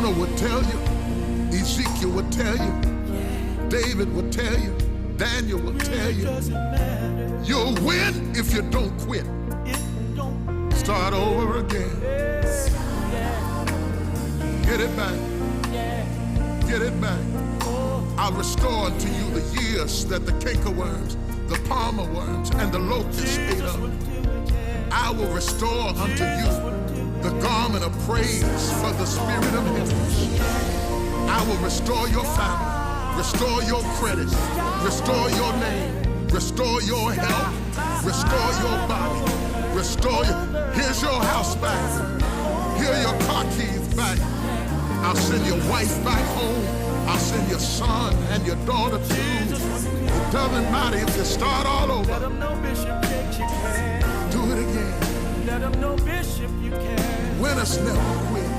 Jonah would tell you, Ezekiel would tell you, David would tell you, Daniel would tell you, you'll win if you don't quit. Start over again. Get it back. Get it back. I'll restore unto you the years that the cankerworms, the palmer worms, and the locusts ate up. I will restore unto you the garment of praise for the spirit of heaven. I will restore your family, restore your credit, restore your name, restore your health, restore your body, restore your... Here's your house back. Here are your car keys back. I'll send your wife back home. I'll send your son and your daughter too. It doesn't matter if you start all over. Let them know, Bishop, that you can. Do it again. Let them know, Bishop, you can. Winners never quit.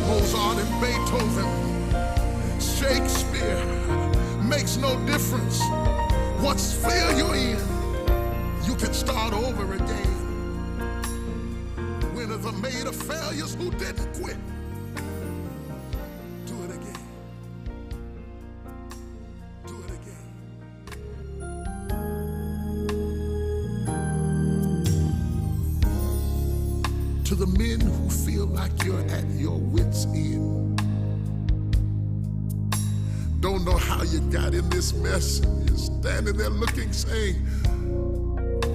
Mozart and Beethoven, Shakespeare, makes no difference what sphere you're in. You can start over again. Winners are made of failures who didn't quit. Do it again. Do it again. To the men who feel like you're at your wits' end, don't know how you got in this mess, and you're standing there looking, saying,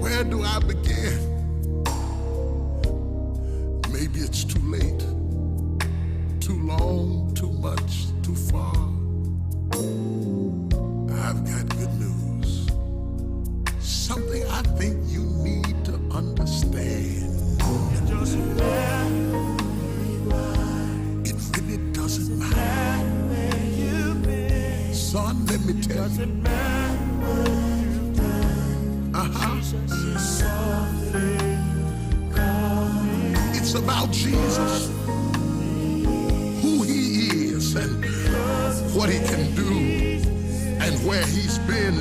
where do I begin? Maybe it's too late, too long, too much, too far. I've got good news, something I think you need to understand. It really doesn't matter. Son, let me tell you. It's about Jesus, who he is and what he can do and where he's been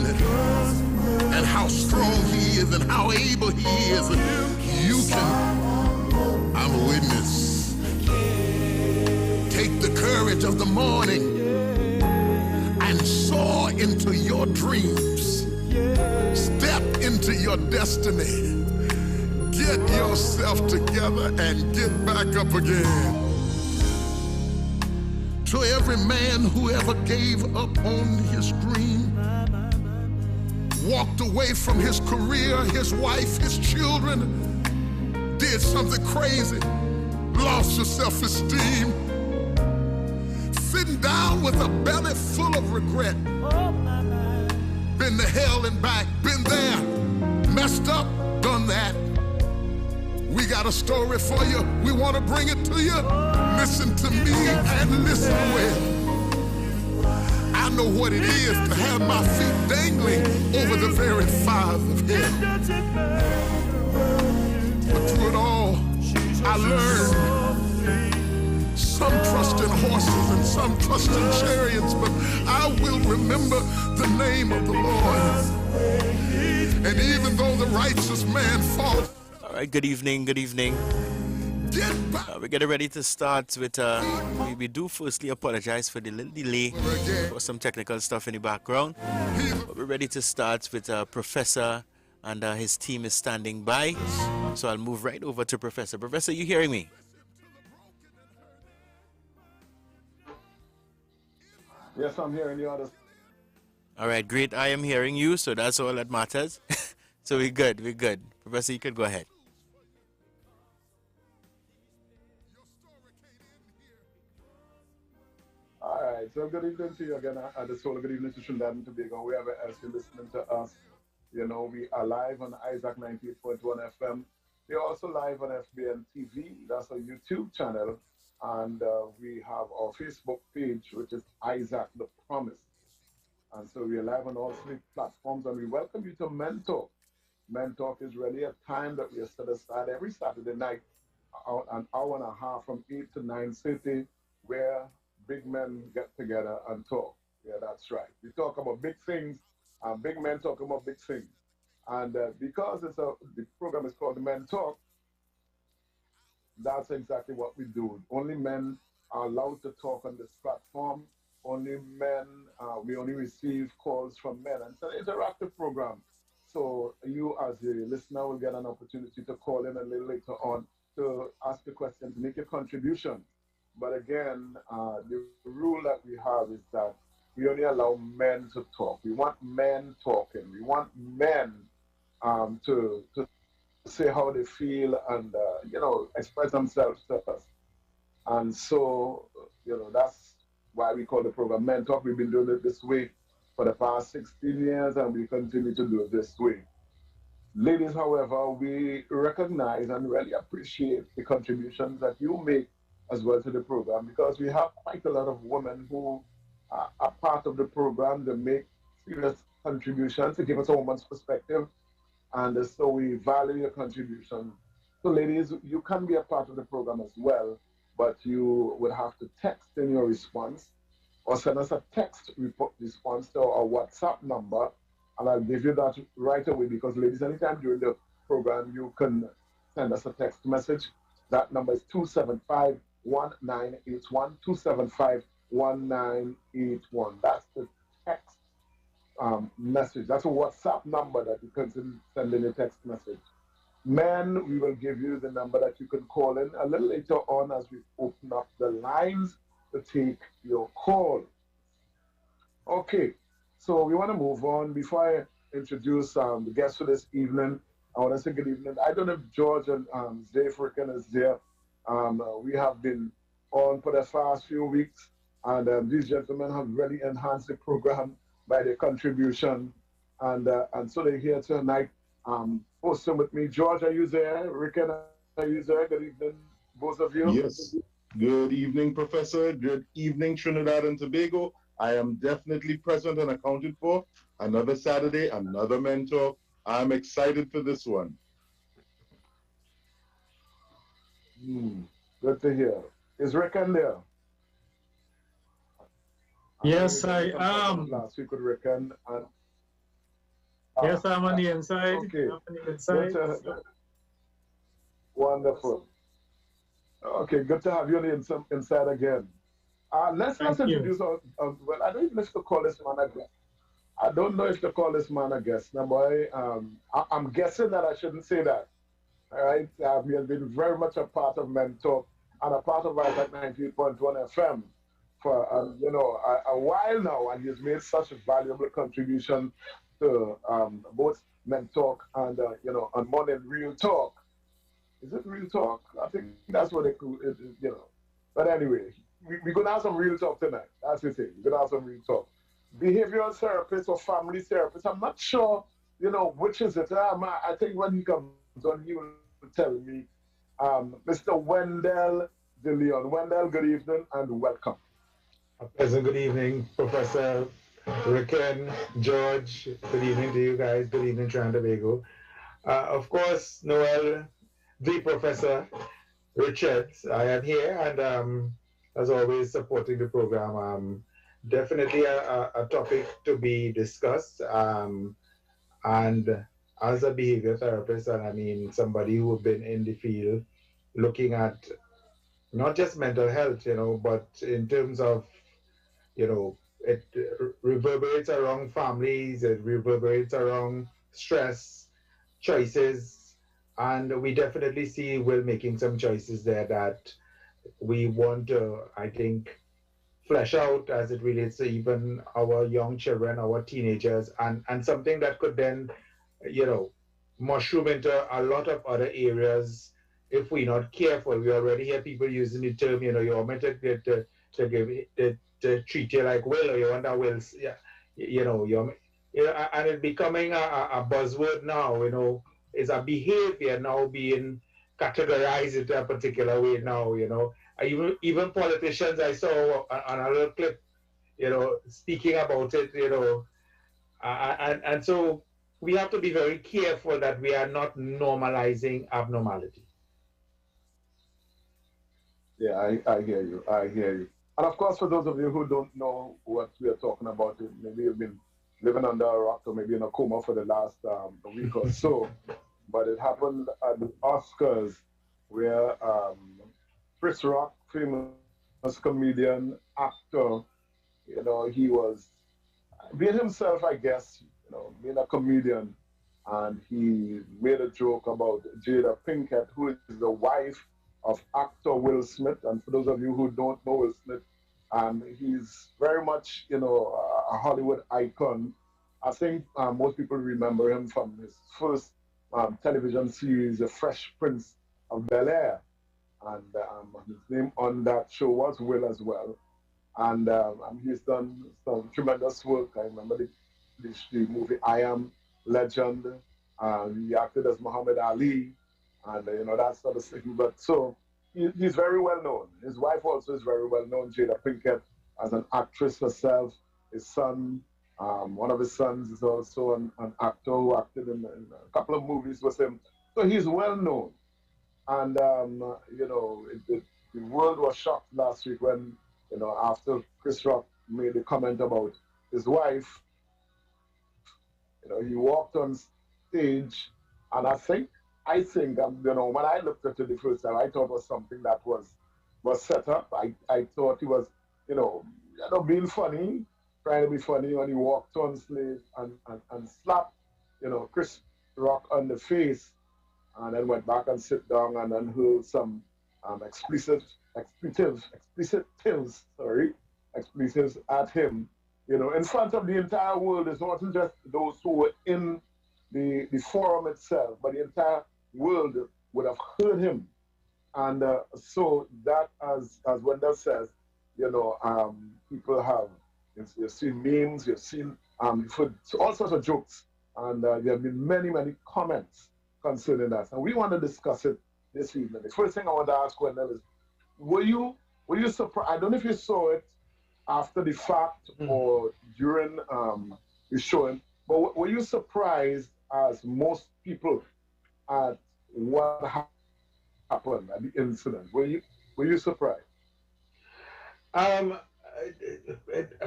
and how strong he is and how able he is. And you can, I'm a witness. Take the courage of the morning and soar into your dreams. Step into your destiny. Get yourself together and get back up again. To every man who ever gave up on his dream, walked away from his career, his wife, his children, did something crazy, lost your self-esteem, sitting down with a belly full of regret. Been to hell and back, been there, messed up, done that. We got a story for you. We want to bring it to you. Listen to me and listen well. I know what it is to have my feet dangling over the very fires of hell. But through it all, I learned some trust in horses and some trust in chariots, but I will remember the name of the Lord. And even though the righteous man falls. All right, good evening, good evening. We're getting ready to start with, we do firstly apologize for the little delay, for some technical stuff in the background. But we're ready to start with Professor, and his team is standing by. So I'll move right over to Professor. Professor, you hearing me? Yes, I'm hearing you. All right, great. I am hearing you, so that's all that matters. So we're good, we're good. Professor, you could go ahead. All right, so good evening to you again. This whole good evening to Trinidad and Tobago, wherever else you're listening to us. You know, we are live on Isaac 98.1 FM. We're also live on FBN TV. That's our YouTube channel. And we have our Facebook page, which is Isaac the Promise. And so we are live on all three platforms. And we welcome you to Men Talk. Men Talk is really a time that we are set aside every Saturday night, an hour and a half from 8 to 9:30, where big men get together and talk. Yeah, that's right. We talk about big things, and big men talk about big things. And because the program is called Men Talk, that's exactly what we do. Only men are allowed to talk on this platform. Only men, we only receive calls from men. And it's an interactive program. So you, as a listener, will get an opportunity to call in a little later on to ask the question, to make a contribution. But again, the rule that we have is that we only allow men to talk. We want men talking. We want men to say how they feel and express themselves to us. And so that's why we call the program Men Talk. We've been doing it this way for the past 16 years, and we continue to do it this way. Ladies, however, we recognize and really appreciate the contributions that you make as well to the program, because we have quite a lot of women who are part of the program. They make serious contributions to give us a woman's perspective, and so we value your contribution. So, ladies, you can be a part of the program as well, but you would have to text in your response or send us a text response to our WhatsApp number, and I'll give you that right away because, ladies, anytime during the program, you can send us a text message. That number is 275-1981, 275-1981. That's the text message. That's a WhatsApp number that you can send in a text message. Men, we will give you the number that you can call in a little later on as we open up the lines to take your call. Okay, so we want to move on. Before I introduce the guests for this evening, I want to say good evening. I don't know if George and Dave Riquen is there. We have been on for the past few weeks, and these gentlemen have really enhanced the program by their contribution, and so they're here tonight. Hosting with me. George, are you there? Riquen, are you there? Good evening, both of you. Yes. Good evening, Professor. Good evening, Trinidad and Tobago. I am definitely present and accounted for. Another Saturday, another mentor. I'm excited for this one. Good to hear. Is Riquen there? Yes, I am. Last week with Riquen. Yes, I'm on the inside. Okay. I'm on the inside. Wonderful. Okay, good to have you on the inside again. Let's introduce well, I don't even know if to call this man a guest. I don't know if to call this man a guest. Now, boy, I'm guessing that I shouldn't say that. All right? He has been very much a part of Men Talk and a part of Isaac 98.1 FM for a while now, and he's made such a valuable contribution to both Men Talk and on Morning Real Talk. Is it Real Talk? I think that's what they call it, But anyway, we're going to have some real talk tonight. That's the thing. We're going to have some real talk. Behavioral therapist or family therapist. I'm not sure, which is it. I think when he comes on, he will tell me. Mr. Wendell De Leon. Wendell, good evening and welcome. A pleasant good evening, Professor Riquen, George. Good evening to you guys. Good evening, Trinidad and Tobago. Of course, Noel, the Professor Richard, I am here and as always supporting the program. Definitely a topic to be discussed. And as a behavior therapist, and I mean somebody who has been in the field looking at not just mental health, but in terms of, it reverberates around families, it reverberates around stress, choices, and we definitely see Will making some choices there that we want to, I think, flesh out as it relates to even our young children, our teenagers, and something that could then, mushroom into a lot of other areas if we're not careful. We already hear people using the term, you're meant to treat you like Will, or you want that Will's, and it's becoming a buzzword now, it's a behavior now being categorized into a particular way now, Even politicians, I saw on a little clip, speaking about it, and so we have to be very careful that we are not normalizing abnormality. Yeah, I hear you. I hear you. And of course, for those of you who don't know what we are talking about, maybe you've been living under a rock or maybe in a coma for the last week or so, but it happened at the Oscars where Chris Rock, famous comedian, actor. He was being himself, I guess. Being a comedian, and he made a joke about Jada Pinkett, who is the wife of actor Will Smith. And for those of you who don't know Will Smith, he's very much, a Hollywood icon. I think most people remember him from his first television series, The Fresh Prince of Bel-Air. And his name on that show was Will as well. And he's done some tremendous work. I remember the movie I Am Legend. He acted as Muhammad Ali, and that sort of thing. But so he's very well known. His wife also is very well known, Jada Pinkett, as an actress herself. His son, one of his sons, is also an actor who acted in a couple of movies with him. So he's well known. And the world was shocked last week when after Chris Rock made a comment about his wife. He walked on stage, and I think, when I looked at it the first time, I thought it was something that was set up. I thought he was, being funny, trying to be funny, when he walked on stage and slapped, Chris Rock on the face, and then went back and sit down and then hurled some expletives at him, in front of the entire world. It wasn't just those who were in the forum itself, but the entire world would have heard him. And so that, as Wendell says, people have, you've seen memes, you've seen all sorts of jokes, and there have been many, many comments concerning that. And we want to discuss it this evening. The first thing I want to ask Wendell is, were you surprised? I don't know if you saw it after the fact or during the showing, but were you surprised, as most people, at what happened at the incident? Were you surprised?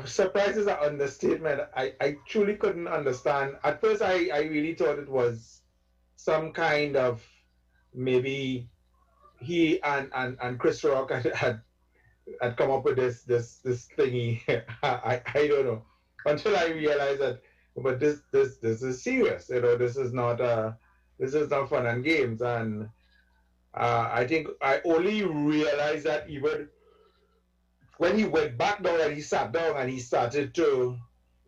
Surprise is an understatement. I truly couldn't understand. At first, I really thought it was some kind of, maybe he and Chris Rock had come up with this thingy. I don't know, until I realized that, but this is serious. This is not fun and games. And I think I only realized that even when he went back down and he sat down and he started to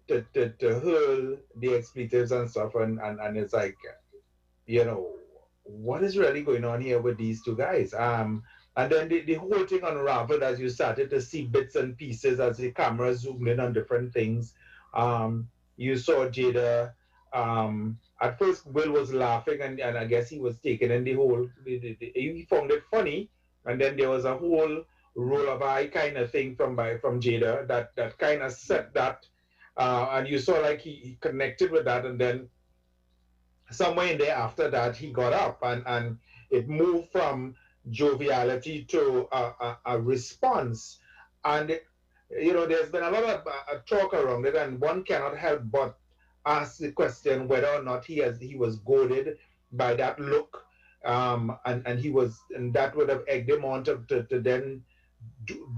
hurl the expletives and stuff, and it's like, what is really going on here with these two guys? And then the whole thing unraveled as you started to see bits and pieces as the camera zoomed in on different things. You saw Jada. At first, Will was laughing, and I guess he was taking in the whole. He found it funny, and then there was a whole roll of eye kind of thing from Jada that kind of set that, and you saw like he connected with that, and then somewhere in there after that he got up and it moved from joviality to a response. And there's been a lot of talk around it, and one cannot help but ask the question whether or not he was goaded by that look, and that would have egged him on to then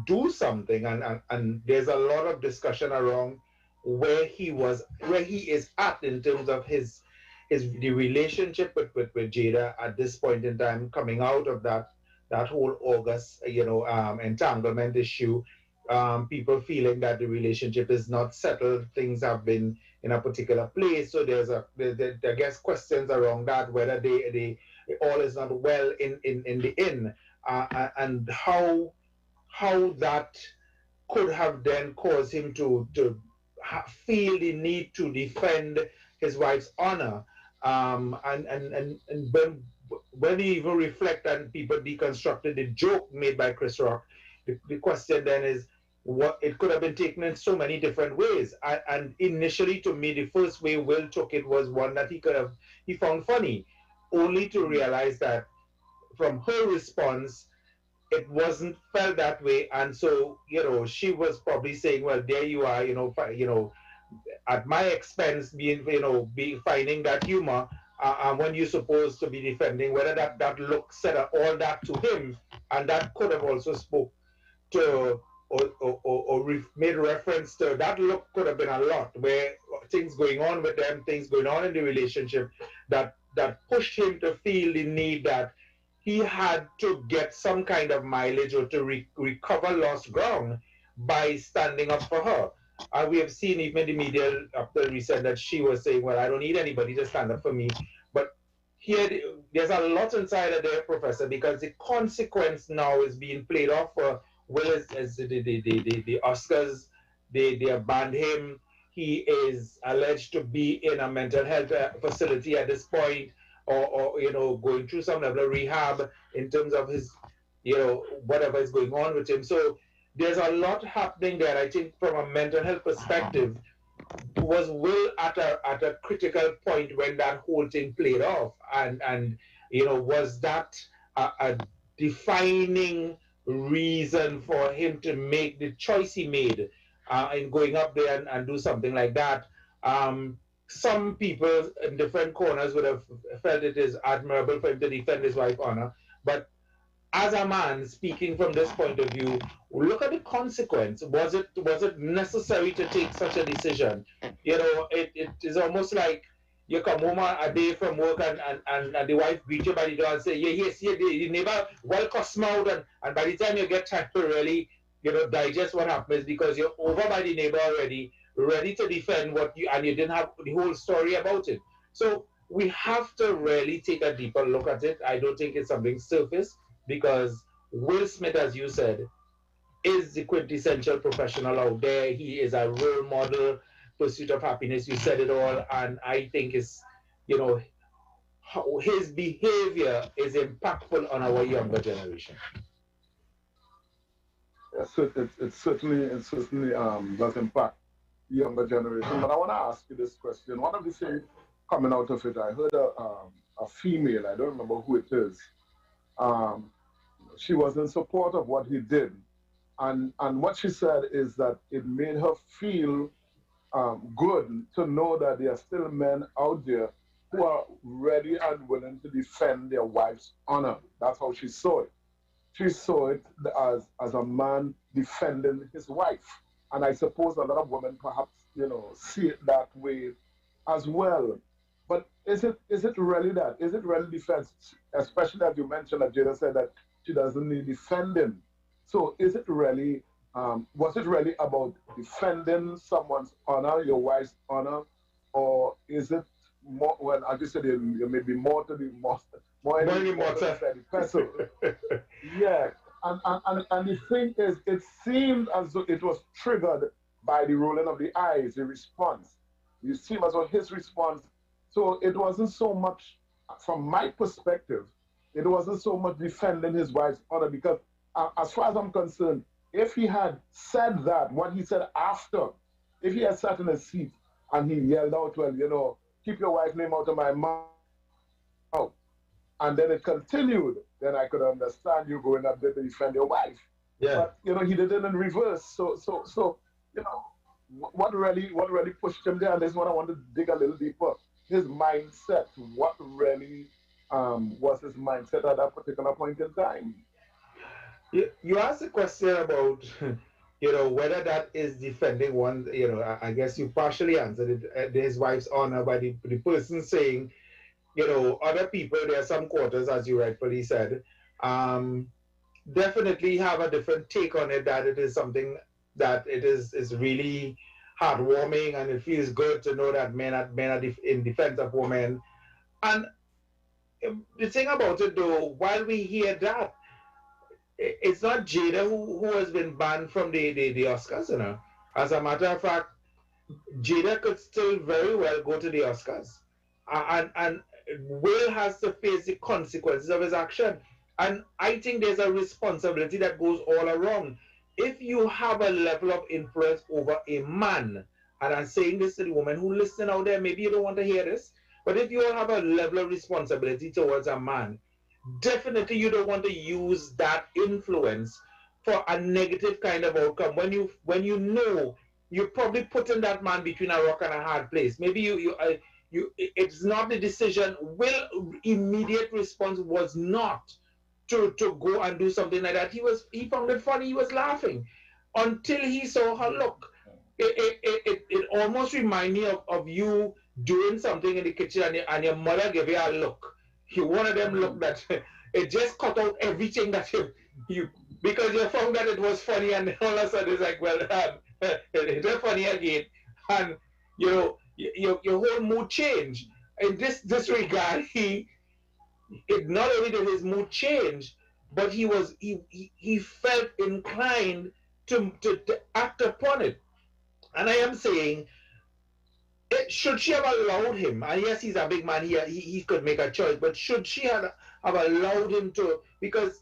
do something. And there's a lot of discussion around where he is at in terms of the relationship with Jada at this point in time, coming out of that whole August entanglement issue. People feeling that the relationship is not settled, things have been in a particular place. So there's I guess questions around that, whether they all is not well in the inn, and how that could have then caused him to feel the need to defend his wife's honor. And when you even reflect and people deconstructed the joke made by Chris Rock, the question then is, what it could have been taken in so many different ways. And initially, to me, the first way Will took it was one that he found funny, only to realize that from her response, it wasn't felt that way. And so, she was probably saying, well, there you are, at my expense, finding that humor, when you're supposed to be defending, whether that look said all that to him, and that could have also spoke to or made reference to that look could have been a lot where things going on with them, things going on in the relationship that pushed him to feel the need that he had to get some kind of mileage or to recover lost ground by standing up for her. And we have seen even in the media after recent that she was saying, well, I don't need anybody to stand up for me. But here, there's a lot inside of there, Professor, because the consequence now is being played off for Will as the Oscars. They have banned him. He is alleged to be in a mental health facility at this point, or going through some level of rehab in terms of his, whatever is going on with him. So there's a lot happening there. I think from a mental health perspective, was Will at a critical point when that whole thing played off, and was that a defining reason for him to make the choice he made in going up there and do something like that? Some people in different corners would have felt it is admirable for him to defend his wife's honor, but as a man speaking from this point of view, look at the consequence. Was it necessary to take such a decision? It is almost like you come home a day from work and the wife greet you by the door and say, yes, the neighbor well cuss out, and by the time you get time to really digest what happens, because you're over by the neighbor already, ready to defend and you didn't have the whole story about it. So we have to really take a deeper look at it. I don't think it's something surface, because Will Smith, as you said, is the quintessential professional out there. He is a role model, pursuit of happiness. You said it all, and I think his behavior is impactful on our younger generation. Yes, it certainly does impact the younger generation. But I want to ask you this question. One of the things coming out of it, I heard a female, I don't remember who it is, she was in support of what he did. And what she said is that it made her feel good to know that there are still men out there who are ready and willing to defend their wife's honor. That's how she saw it. She saw it as a man defending his wife. And I suppose a lot of women perhaps, see it that way as well. But is it really that? Is it really defense? Especially as you mentioned that Jada said that she doesn't need defending. So is it really, was it really about defending someone's honor, your wife's honor, or is it more, well, as you said, there may be more to the more the person. Yeah, and the thing is, it seemed as though it was triggered by the rolling of the eyes, the response. It seemed as though his response, so it wasn't so much, from my perspective, it wasn't so much defending his wife's honor, because as far as I'm concerned, if he had said that, what he said after, if he had sat in a seat and he yelled out, well, keep your wife's name out of my mouth, and then it continued, then I could understand you going up there to defend your wife. Yeah. But, he did it in reverse. So what really pushed him there, and this is what I want to dig a little deeper, his mindset, what really was his mindset at that particular point in time? You asked the question about, whether that is defending one, I guess you partially answered it, his wife's honor by the person saying, other people, there are some quarters, as you rightfully said, definitely have a different take on it, that it is something that it is really heartwarming, and it feels good to know that men are in defense of women. And the thing about it, though, while we hear that, it's not Jada who has been banned from the Oscars, As a matter of fact, Jada could still very well go to the Oscars. And Will has to face the consequences of his action. And I think there's a responsibility that goes all around. If you have a level of influence over a man, and I'm saying this to the woman who listening out there, maybe you don't want to hear this, but if you have a level of responsibility towards a man, definitely you don't want to use that influence for a negative kind of outcome. When you know you're probably putting that man between a rock and a hard place. Maybe it's not the decision. Will immediate response was not to go and do something like that. He found it funny. He was laughing until he saw her look. It almost reminded me of you doing something in the kitchen and your mother gave you a look. You one of them look that it just cut out everything that you because you found that it was funny, and all of a sudden it's like, well, it's funny again, and you know your whole mood changed. In this regard, not only did his mood change, but he felt inclined to act upon it. And I am saying, should she have allowed him? And yes, he's a big man. He could make a choice, but should she have allowed him to? Because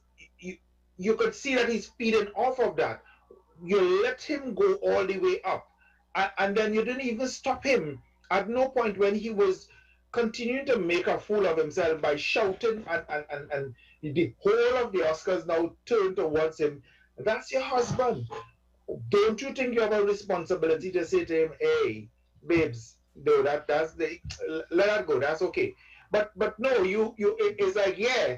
you could see that he's feeding off of that. You let him go all the way up, and then you didn't even stop him. At no point when he was continuing to make a fool of himself by shouting, and the whole of the Oscars now turned towards him. That's your husband. Don't you think you have a responsibility to say to him, hey, babes, no, that's let that go, that's okay. But no, it's like, yeah,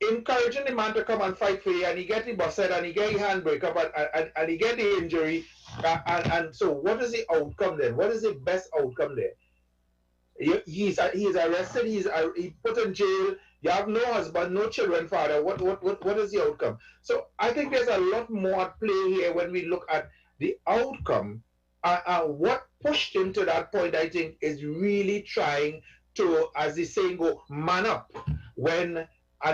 encouraging the man to come and fight for you, and he get the busted, and he get the hand break up, and he get the injury, and so what is the outcome then? What is the best outcome there? He's arrested, he's put in jail. You have no husband, no children, father. What is the outcome? So I think there's a lot more at play here when we look at the outcome. What pushed him to that point, I think, is really trying to, as the saying go, man up. And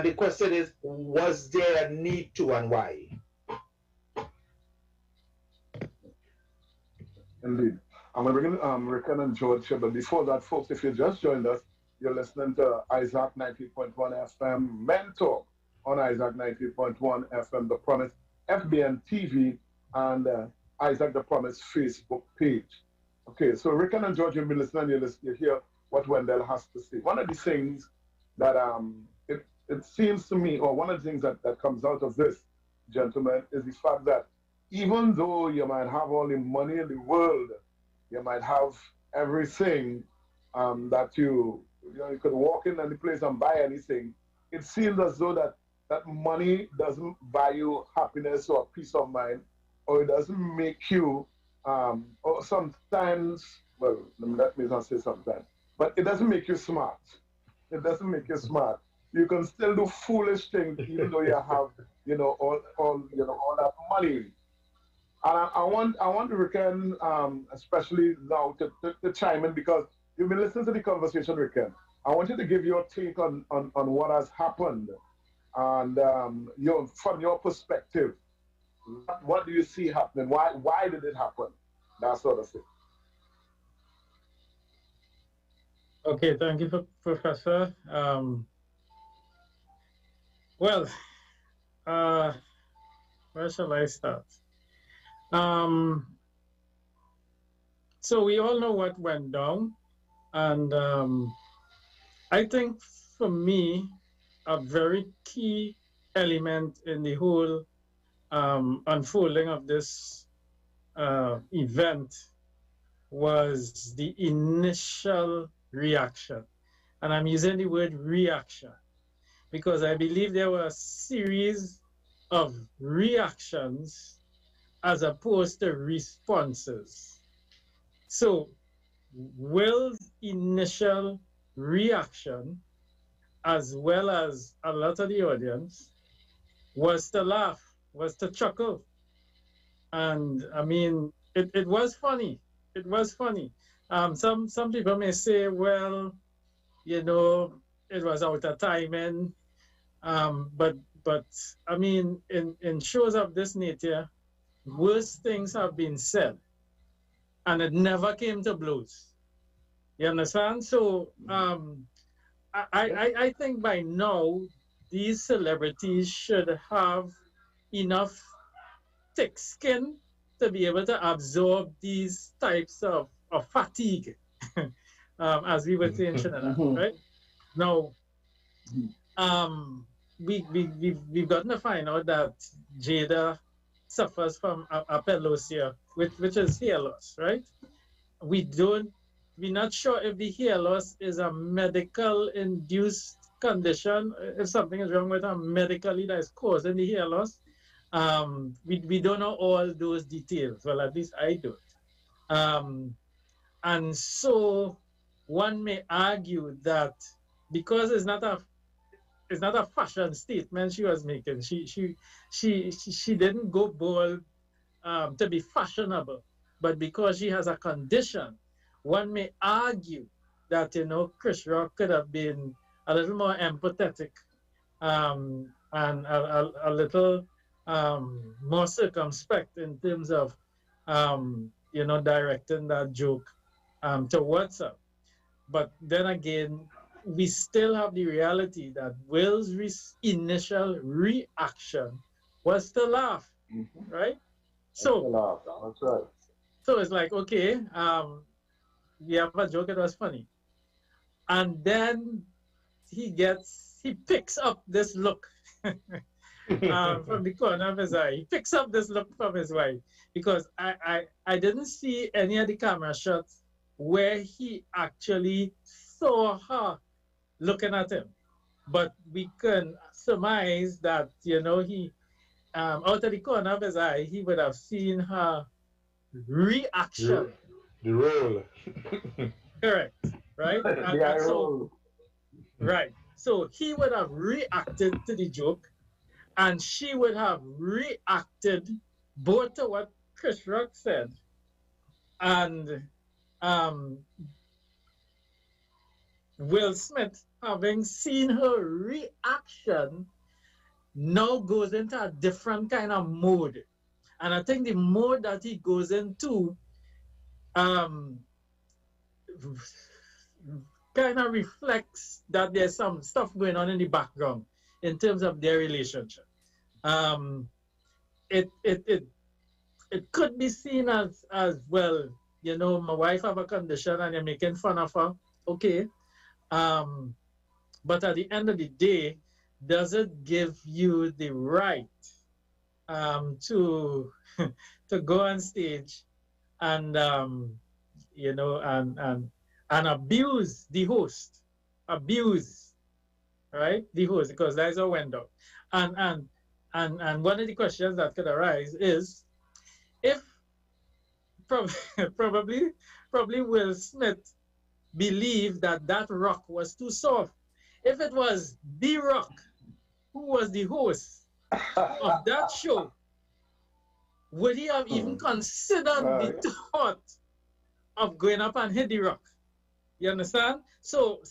the question is, was there a need to, and why? Indeed. I'm going to bring in Riquen and George here, but before that, folks, if you just joined us, you're listening to Isaac 90.1 FM Mentor on Isaac 90.1 FM The Promise, FBN TV, and Isaac The Promise Facebook page. Okay, so Riquen and George, you've been listening, you hear what Wendell has to say. One of the things that it seems to me, or one of the things that comes out of this, gentlemen, is the fact that even though you might have all the money in the world, you might have everything that you could walk in any place and buy anything. It seems as though that money doesn't buy you happiness or peace of mind, or it doesn't make you, or sometimes, well, let me not say sometimes, but it doesn't make you smart. It doesn't make you smart. You can still do foolish things even though you have, all that money. And I want Riquen, especially now, to chime in, because you've been listening to the conversation, Riquen. I want you to give your take on what has happened, and from your perspective, what do you see happening? Why did it happen? That sort of thing. Okay, thank you, Professor. Well, where shall I start? So we all know what went down, and I think for me, a very key element in the whole unfolding of this event was the initial reaction. And I'm using the word reaction because I believe there were a series of reactions as opposed to responses. So Will's initial reaction, as well as a lot of the audience, was to laugh, was to chuckle. And I mean, it was funny. It was funny. Some people may say, well, it was out of timing. But I mean, in shows of this nature, worse things have been said, and it never came to blows. You understand? So I think by now these celebrities should have enough thick skin to be able to absorb these types of fatigue, as we would say in Trinidad, right? Now, we've gotten to find out that Jada suffers from apellosia, which is hair loss, right? We're not sure if the hair loss is a medical induced condition, if something is wrong with her medically that is causing the hair loss. We don't know all those details. Well, at least I don't. And so one may argue that because it's not a fashion statement she was making. She didn't go bold to be fashionable, but because she has a condition, one may argue that Chris Rock could have been a little more empathetic and a little more circumspect in terms of directing that joke towards her. But then again, we still have the reality that Will's initial reaction was to laugh, right? So, that's right. So it's like, okay, we have a joke, it was funny. And then he picks up this look from the corner of his eye. He picks up this look from his wife because I didn't see any of the camera shots where he actually saw her looking at him. But we can surmise that, he, out of the corner of his eye, he would have seen her reaction. The roll. Correct, right? And so, right. So he would have reacted to the joke, and she would have reacted both to what Chris Rock said and Will Smith, having seen her reaction, now goes into a different kind of mode. And I think the mode that he goes into kind of reflects that there's some stuff going on in the background in terms of their relationship. It could be seen as well, my wife have a condition and you're making fun of her. Okay. But at the end of the day, does it give you the right to go on stage and and abuse the host, right? The host, because that's a Wendell. And one of the questions that could arise is if probably Will Smith believed that Rock was too soft. If it was The Rock who was the host of that show, would he have even considered the thought of going up and hit The Rock? You understand? So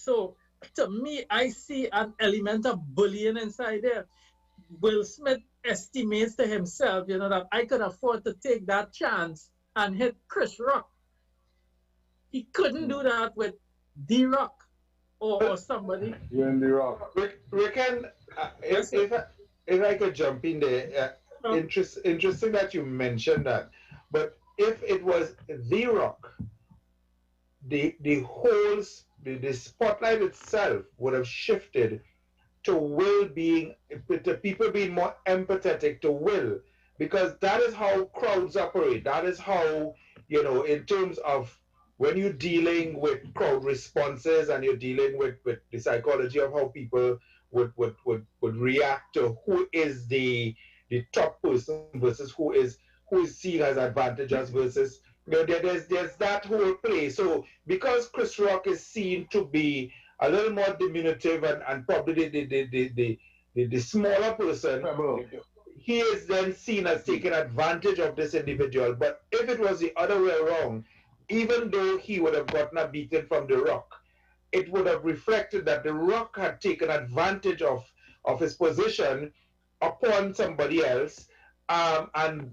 to me, I see an element of bullying inside there. Will Smith estimates to himself, that I could afford to take that chance and hit Chris Rock. He couldn't do that with The Rock or somebody. You and The Rock. Riquen, if I could jump in there, interesting that you mentioned that. But if it was The Rock, the spotlight itself would have shifted to people being more empathetic to Will, because that is how crowds operate. That is how, in terms of when you're dealing with crowd responses and you're dealing with the psychology of how people would react to who is the top person versus who is seen as advantageous versus, there's that whole play. So because Chris Rock is seen to be a little more diminutive and probably the smaller person, he is then seen as taking advantage of this individual. But if it was the other way around, even though he would have gotten a beating from The Rock, it would have reflected that The Rock had taken advantage of his position upon somebody else, and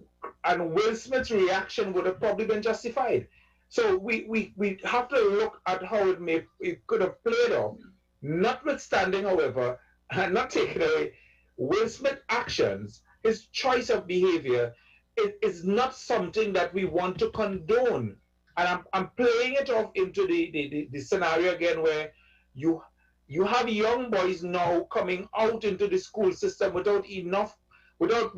Will Smith's reaction would have probably been justified. So we have to look at how it could have played off, notwithstanding, however, and not taking away Will Smith's actions, his choice of behavior. It is not something that we want to condone. And I'm playing it off into the scenario again where you have young boys now coming out into the school system without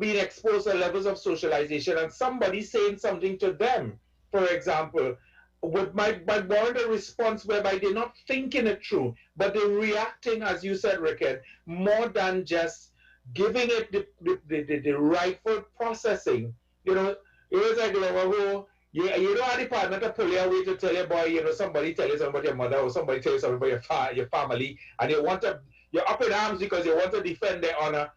being exposed to levels of socialization, and somebody saying something to them, for example, might warrant a response whereby they're not thinking it through, but they're reacting, as you said, Riquen, more than just giving it the rightful processing. You know, it was like, you don't have the partner to pull you away to tell your boy, you know, somebody tell you something about your mother or somebody tell you something about your family, and you're up in arms because you want to defend their honor.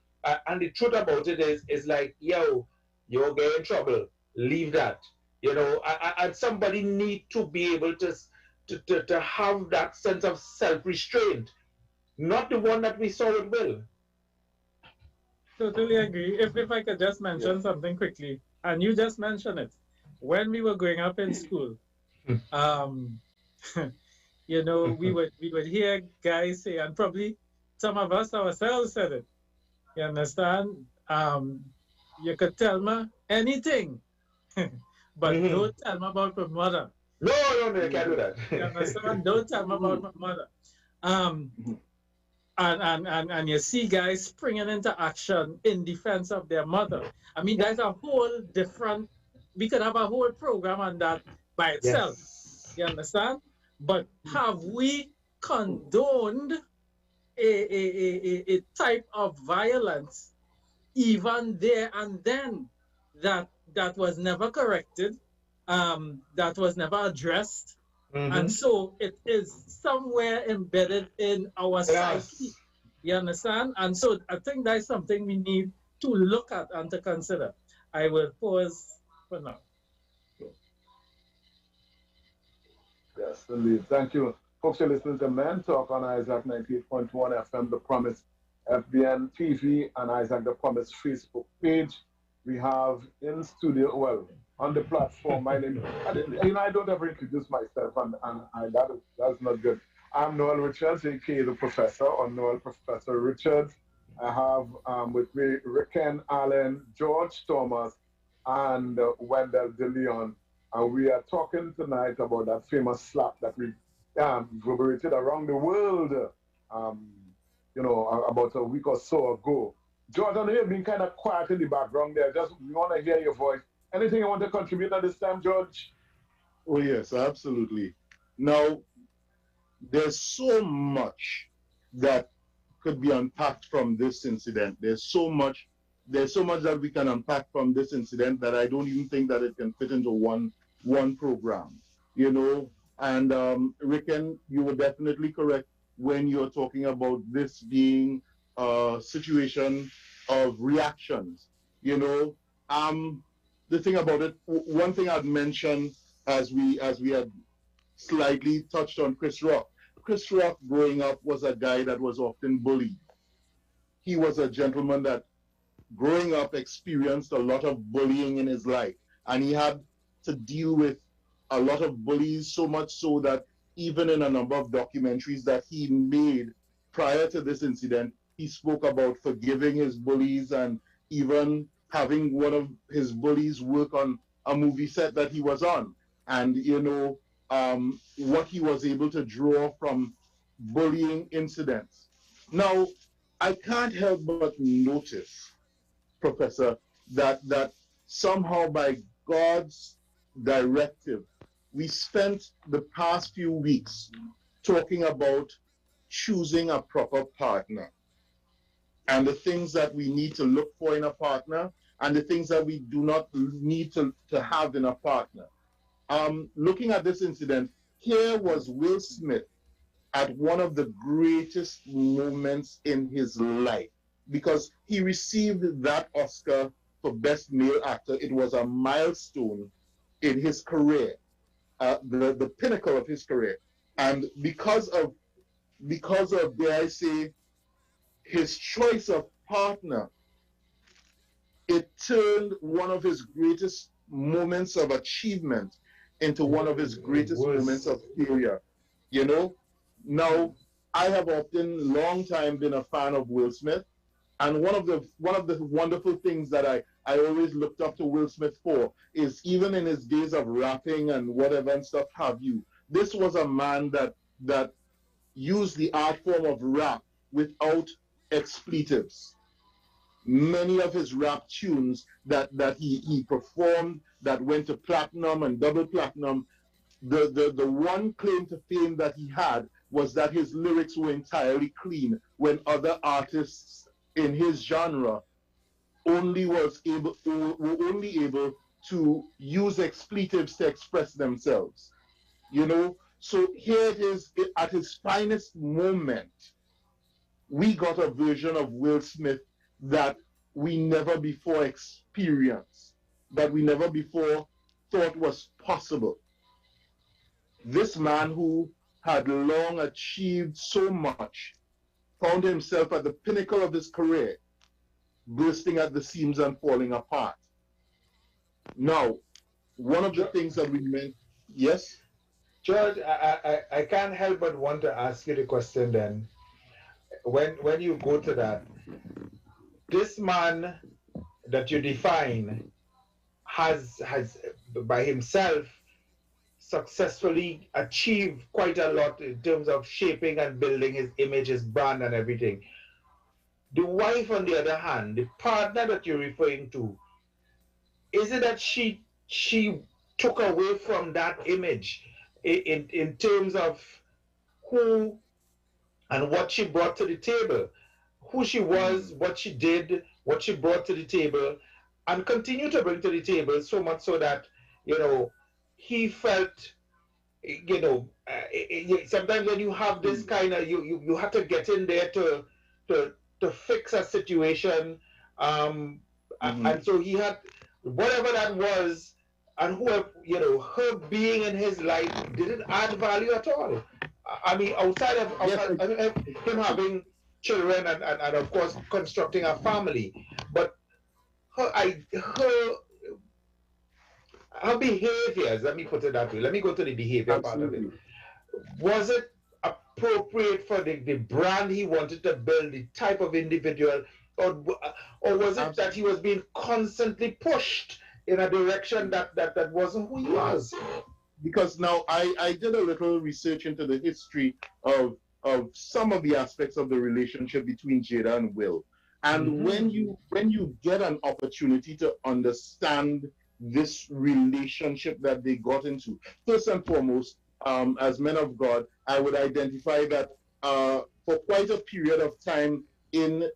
And the truth about it is like, yo, you'll get in trouble. Leave that. You know, and somebody need to be able to have that sense of self-restraint, not the one that we saw with Will. Totally agree. If I could just mention something quickly, and you just mentioned it. When we were growing up in school, you know, we would hear guys say, and probably some of us ourselves said it. You understand? You could tell me anything, but don't tell me about my mother. No, you can't do that. You understand? Don't tell me about my mother. And you see guys springing into action in defense of their mother. I mean, that's a whole different, we could have a whole program on that by itself. Yes. You understand? But have we condoned a type of violence even there and then that was never corrected, that was never addressed? And so it is somewhere embedded in our psyche. You understand? And so I think that's something we need to look at and to consider. I will pause for now. Yes, indeed. Thank you. Folks, you're listening to Men Talk on Isaac 98.1 FM, The Promise FBN TV, and Isaac The Promise Facebook page. We have in studio, well, on the platform, my name, I don't ever introduce myself, and that's not good. I'm Noel Richards, aka the Professor, or Noel Professor Richards. I have with me Riquen Allen, George Thomas, and Wendell De Leon. And we are talking tonight about that famous slap that we reverberated around the world, you know, about a week or so ago. George, I know you've been kind of quiet in the background there. Just we want to hear your voice. Anything you want to contribute at this time, George? Oh, yes, absolutely. Now, there's so much that could be unpacked from this incident. There's so much that we can unpack from this incident that I don't even think that it can fit into one program, you know. And Riquen, you were definitely correct when you're talking about this being a situation of reactions, you know. The thing about it, one thing I'd mention as we had slightly touched on Chris Rock. Chris Rock growing up was a guy that was often bullied. He was a gentleman that growing up experienced a lot of bullying in his life, and he had to deal with a lot of bullies, so much so that even in a number of documentaries that he made prior to this incident, he spoke about forgiving his bullies and even having one of his bullies work on a movie set that he was on. And, you know, what he was able to draw from bullying incidents. Now, I can't help but notice, Professor, that somehow by God's directive, we spent the past few weeks talking about choosing a proper partner and the things that we need to look for in a partner and the things that we do not need to have in a partner. Looking at this incident, here was Will Smith at one of the greatest moments in his life because he received that Oscar for Best Male Actor. It was a milestone in his career, the pinnacle of his career. And because of, dare I say, his choice of partner, it turned one of his greatest moments of achievement into one of his greatest moments of failure. You know, now I have often, long time, been a fan of Will Smith, and one of the wonderful things that I always looked up to Will Smith for is even in his days of rapping and whatever and stuff have you, this was a man that used the art form of rap without expletives. Many of his rap tunes that he performed that went to platinum and double platinum the one claim to fame that he had was that his lyrics were entirely clean, when other artists in his genre were only able to use expletives to express themselves. You know, so here it is at his finest moment. We got a version of Will Smith that we never before experienced, that we never before thought was possible. This man who had long achieved so much found himself at the pinnacle of his career, bursting at the seams and falling apart. Now, one of the things that we meant, yes? George, I can't help but want to ask you the question then. When you go to that, this man that you define has by himself successfully achieved quite a lot in terms of shaping and building his image, his brand and everything. The wife, on the other hand, the partner that you're referring to, is it that she took away from that image in terms of who and what she brought to the table, who she was, what she did, what she brought to the table, and continue to bring to the table, so much so that, you know, he felt, you know, sometimes when you have this kind of, you have to get in there to fix a situation, and so he had, whatever that was, and who, you know, her being in his life didn't add value at all. I mean, outside of him having children and of course constructing a family, but her behaviors, let me put it that way, let me go to the behavior part of it. Was it appropriate for the brand he wanted to build, the type of individual, or was it that he was being constantly pushed in a direction that wasn't who he was? Because now I did a little research into the history of some of the aspects of the relationship between Jada and Will. And when you get an opportunity to understand this relationship that they got into, first and foremost, as men of God, I would identify that for quite a period of time in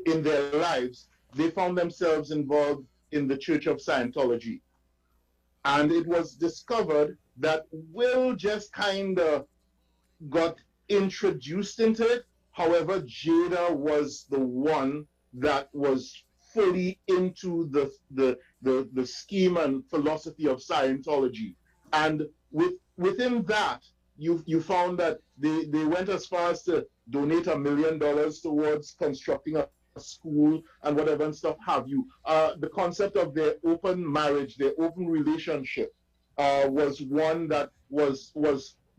their lives, they found themselves involved in the Church of Scientology. And it was discovered that Will just kind of got introduced into it. However, Jada was the one that was fully into the scheme and philosophy of Scientology. And within that, you found that they went as far as to donate $1 million towards constructing a school and whatever and stuff have you. The concept of their open marriage, their open relationship, was one that was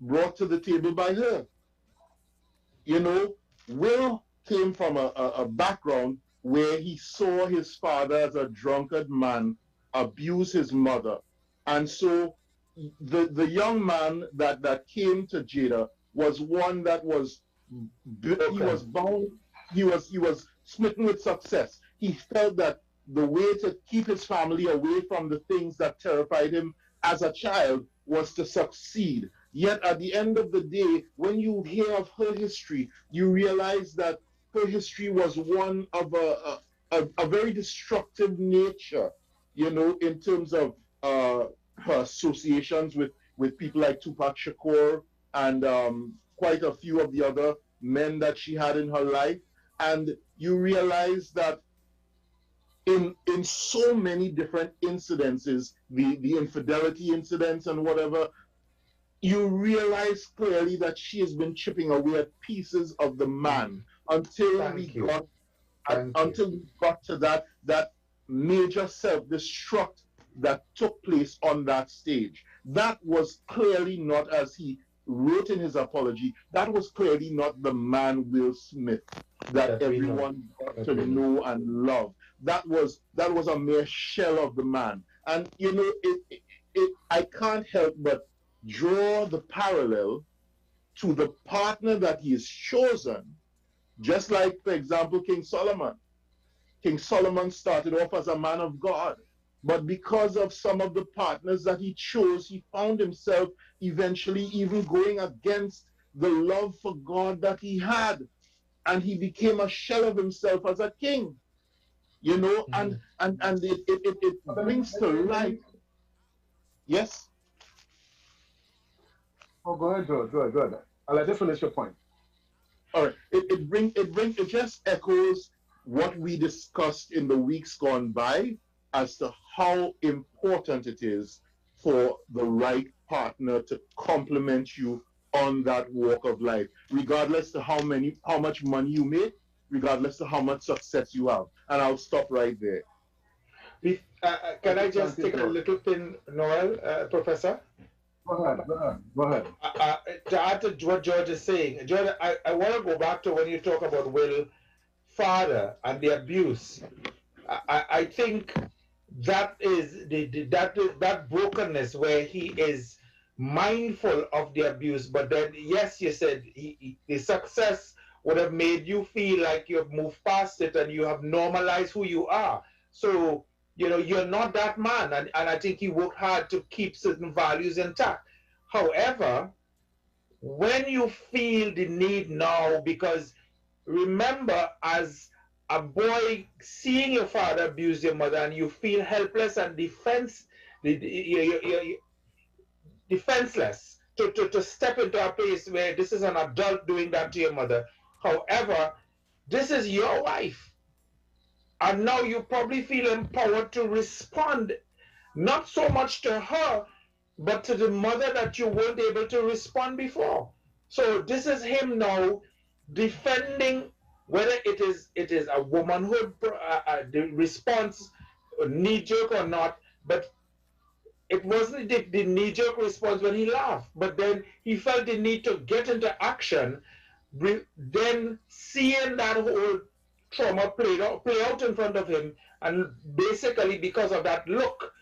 brought to the table by her. You know, Will came from a background where he saw his father as a drunkard man abuse his mother. And so the young man that came to Jada was one that was, he was bound, he was smitten with success. He felt that the way to keep his family away from the things that terrified him as a child was to succeed. Yet at the end of the day, when you hear of her history, you realize that her history was one of a very destructive nature, you know, in terms of her associations with people like Tupac Shakur and quite a few of the other men that she had in her life. And you realize that in so many different incidences, the infidelity incidents and whatever, you realize clearly that she has been chipping away at pieces of the man until we got to that major self-destruct that took place on that stage. That was clearly not, as he wrote in his apology, that was clearly not the man Will Smith that everyone got to know and love. That was a mere shell of the man. And you know, I can't help but draw the parallel to the partner that he has chosen, just like, for example, King Solomon. King Solomon started off as a man of God, But because of some of the partners that he chose, he found himself eventually even going against the love for God that he had. And he became a shell of himself as a king. You know, and it brings to light. Yes? Oh, go ahead, George. Go ahead. I'll let you finish your point. All right. It just echoes what we discussed in the weeks gone by as to how important it is for the right partner to complement you on that walk of life, regardless of how much money you make, regardless of how much success you have. And I'll stop right there. Can I just take a little pin, Noel, Professor? Go ahead. To add to what George is saying, George, I want to go back to when you talk about Will father and the abuse. I think that is that brokenness where he is mindful of the abuse, but then yes, you said the success would have made you feel like you've moved past it and you have normalized who you are. So you know you're not that man, and I think he worked hard to keep certain values intact. However, when you feel the need now, because remember, as a boy seeing your father abuse your mother, and you feel helpless and defenseless to step into a place where this is an adult doing that to your mother. However, this is your wife, and now you probably feel empowered to respond, not so much to her, but to the mother that you weren't able to respond before. So this is him now defending whether it is a womanhood the response, knee-jerk or not, but it wasn't the knee-jerk response when he laughed, but then he felt the need to get into action, then seeing that whole trauma play out in front of him, and basically because of that look,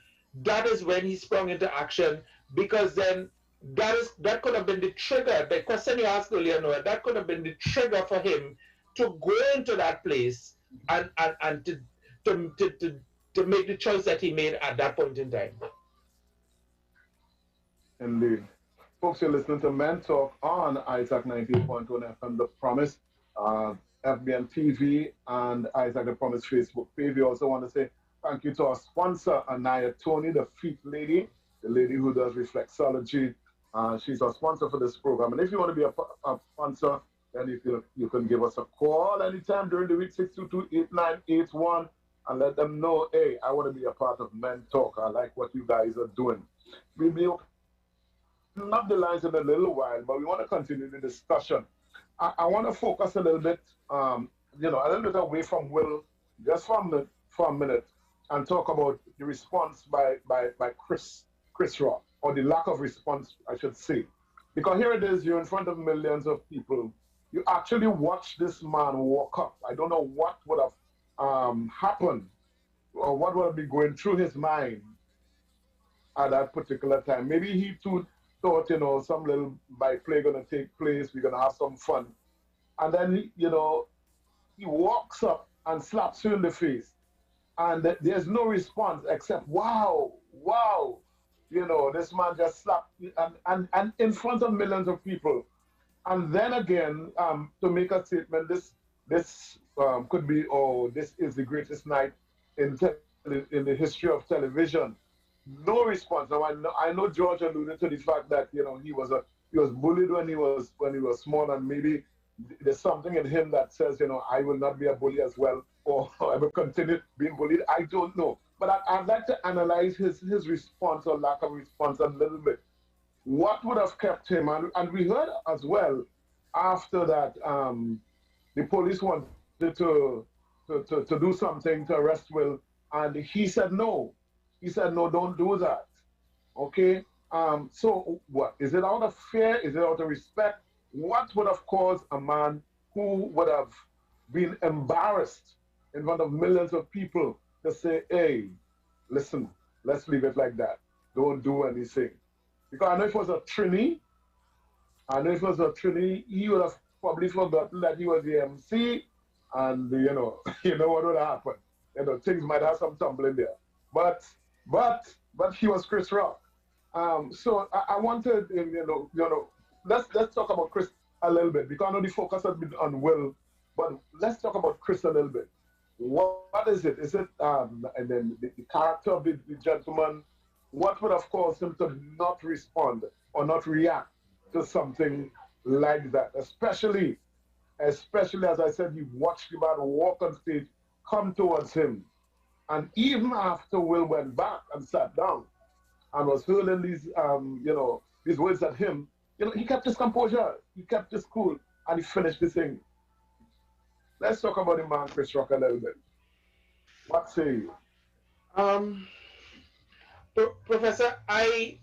that is when he sprung into action, because then that could have been the trigger. The question you asked earlier, Noel, that could have been the trigger for him to go into that place and to make the choice that he made at that point in time. Indeed. Folks, you're listening to Men Talk on Isaac 98.1 FM, The Promise, FBN TV, and Isaac The Promise Facebook page. We also want to say thank you to our sponsor, Anaya Tony, the feet lady, the lady who does reflexology. She's our sponsor for this program. And if you want to be a sponsor, then you can give us a call anytime during the week, 622-8981, and let them know, hey, I want to be a part of Men Talk. I like what you guys are doing. We'll be opening up the lines in a little while, but we want to continue the discussion. I want to focus a little bit, a little bit away from Will, just for a minute, and talk about the response by Chris Rock, or the lack of response, I should say. Because here it is, you're in front of millions of people. You actually watch this man walk up. I don't know what would have happened, or what would have been going through his mind at that particular time. Maybe he too thought, some little by-play going to take place, we're going to have some fun. And then, he walks up and slaps you in the face. And there's no response except, wow, this man just slapped you, and in front of millions of people. And then again, to make a statement, this could be, this is the greatest night in the history of television. No response. Now I know George alluded to the fact that he was bullied when he was small, and maybe there's something in him that says I will not be a bully as well, or I will continue being bullied. I don't know, but I'd like to analyze his response or lack of response a little bit. What would have kept him? And we heard as well after that the police wanted to do something to arrest Will, and he said no. He said, no, don't do that. Okay? So what? Is it out of fear? Is it out of respect? What would have caused a man who would have been embarrassed in front of millions of people to say, hey, listen, let's leave it like that. Don't do anything. Because I know if it was a Trini, he would have probably forgotten that he was the MC, and you know what would happen. Things might have some tumbling there. But but he was Chris Rock. So I wanted, let's talk about Chris a little bit, because I know the focus has been on Will, but let's talk about Chris a little bit. What is it? Is it and then the character of the gentleman? What would have caused him to not respond or not react to something like that? Especially as I said, he watched the man walk on stage, come towards him, and even after Will went back and sat down and was hurling these words at him, he kept his composure, he kept his cool, and he finished the thing. Let's talk about the man, Chris Rock, a little bit. What say you? Professor, I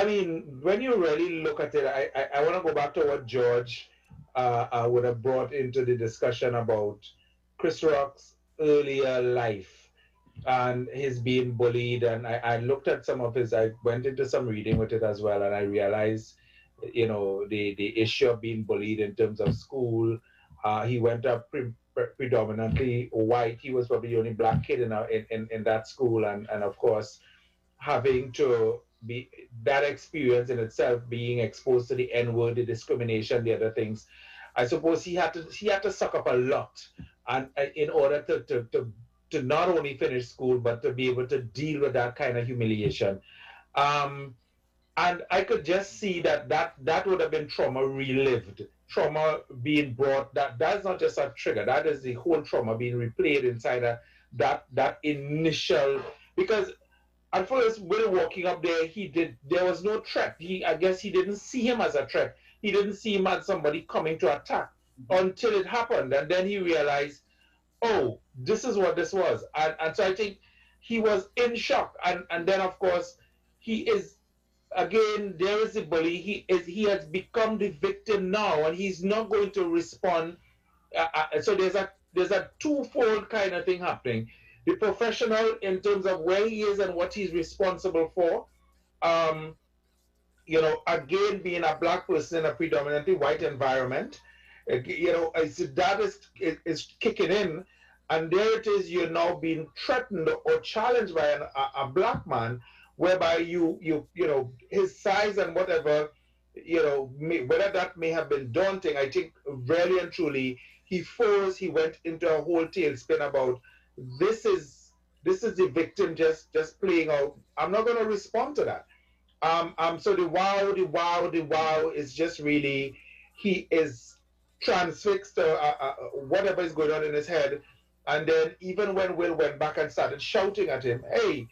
mean, when you really look at it, I want to go back to what George would have brought into the discussion about Chris Rock's earlier life and his being bullied. And I looked at some of his, I went into some reading with it as well, and I realized, the issue of being bullied in terms of school. He went up predominantly white. He was probably the only black kid in that school, and of course, having to be that experience in itself, being exposed to the N-word, the discrimination, the other things. I suppose he had to suck up a lot, and in order to not only finish school but to be able to deal with that kind of humiliation. And I could just see that would have been trauma relived, trauma being brought. That's not just a trigger. That is the whole trauma being replayed inside that initial. Because at first, Will walking up there, there was no threat. I guess he didn't see him as a threat. He didn't see him as somebody coming to attack until it happened, and then he realized, oh, this is what this was. And so I think he was in shock, and then of course he is. Again, there is a bully. He has become the victim now, and he's not going to respond. So there's a twofold kind of thing happening. The professional in terms of where he is and what he's responsible for. Again, being a black person in a predominantly white environment, that is kicking in, and there it is. You're now being threatened or challenged by a black man, whereby his size and whatever, whether that may have been daunting. I think really and truly he went into a whole tailspin about this is the victim just playing out. I'm not going to respond to that. So the wow is just really, he is transfixed to whatever is going on in his head. And then even when Will went back and started shouting at him, hey,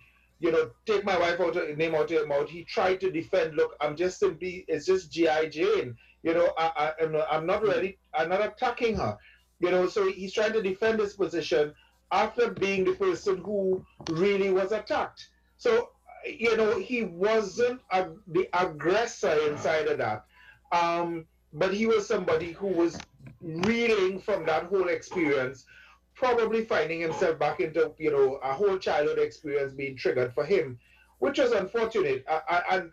take my wife name out of your mouth. He tried to defend. Look, it's just G.I. Jane. I'm not attacking her. So he's trying to defend his position after being the person who really was attacked. So, he wasn't the aggressor inside of that. But he was somebody who was reeling from that whole experience, probably finding himself back into, a whole childhood experience being triggered for him, which was unfortunate.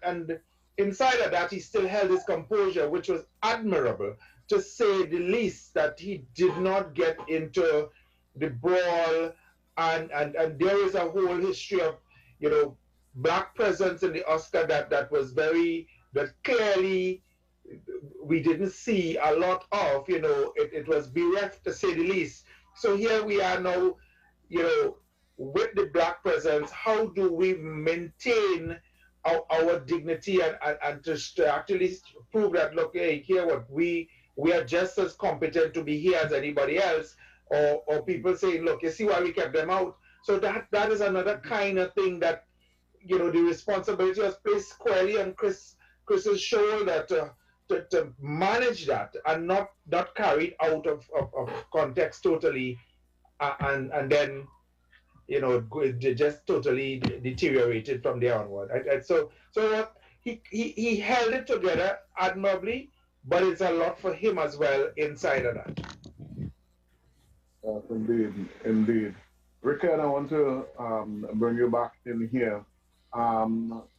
And inside of that, he still held his composure, which was admirable, to say the least, that he did not get into the brawl. And there is a whole history of, black presence in the Oscar that was that clearly we didn't see a lot of, it was bereft, to say the least. So here we are now, with the black presence. How do we maintain our dignity and to actually prove that, look, hey, here what we are just as competent to be here as anybody else, or people saying, look, you see why we kept them out. So that is another kind of thing that, the responsibility was placed squarely on Chris's shoulder to manage that and not carried out of context totally, and then just totally deteriorated from there onward. So he held it together admirably, but it's a lot for him as well inside of that. Indeed. Riquen, I want to bring you back in here.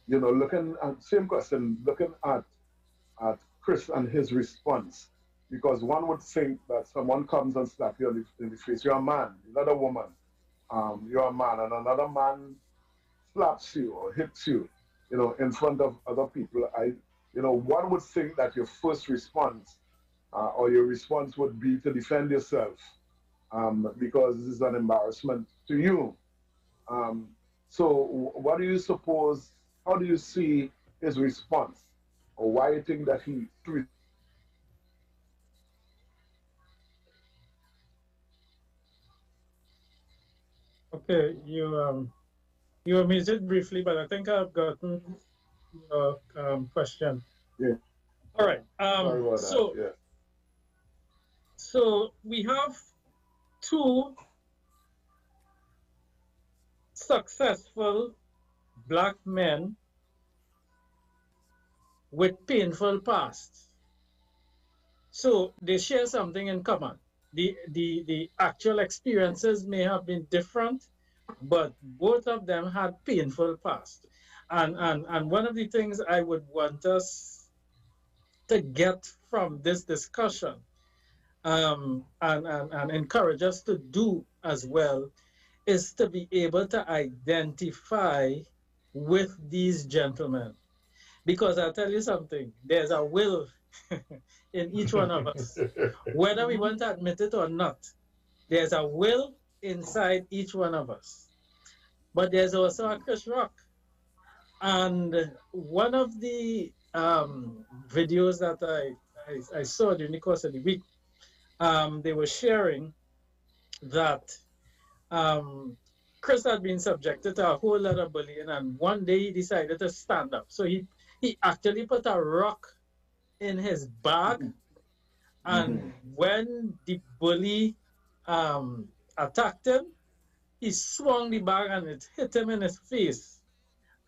Looking at same question, looking at Chris and his response, because one would think that someone comes and slaps you in the face. You're a man, you're not a woman. You're a man, and another man slaps you or hits you, in front of other people, one would think that your first response or your response would be to defend yourself because this is an embarrassment to you. So, what do you suppose? How do you see his response, or why you think that he? Okay, you were muted briefly, but I think I've gotten your question. Yeah. All right. Sorry about so, that. Yeah. So we have two successful black men with painful pasts. So they share something in common. The actual experiences may have been different, but both of them had painful past. And one of the things I would want us to get from this discussion and encourage us to do as well is to be able to identify with these gentlemen. Because I'll tell you something, there's a will in each one of us. Whether we want to admit it or not, there's a will inside each one of us. But there's also a Chris Rock. And one of the videos that I saw during the course of the week, they were sharing that Chris had been subjected to a whole lot of bullying, and one day he decided to stand up. So he actually put a rock in his bag, and when the bully attacked him, he swung the bag and it hit him in his face,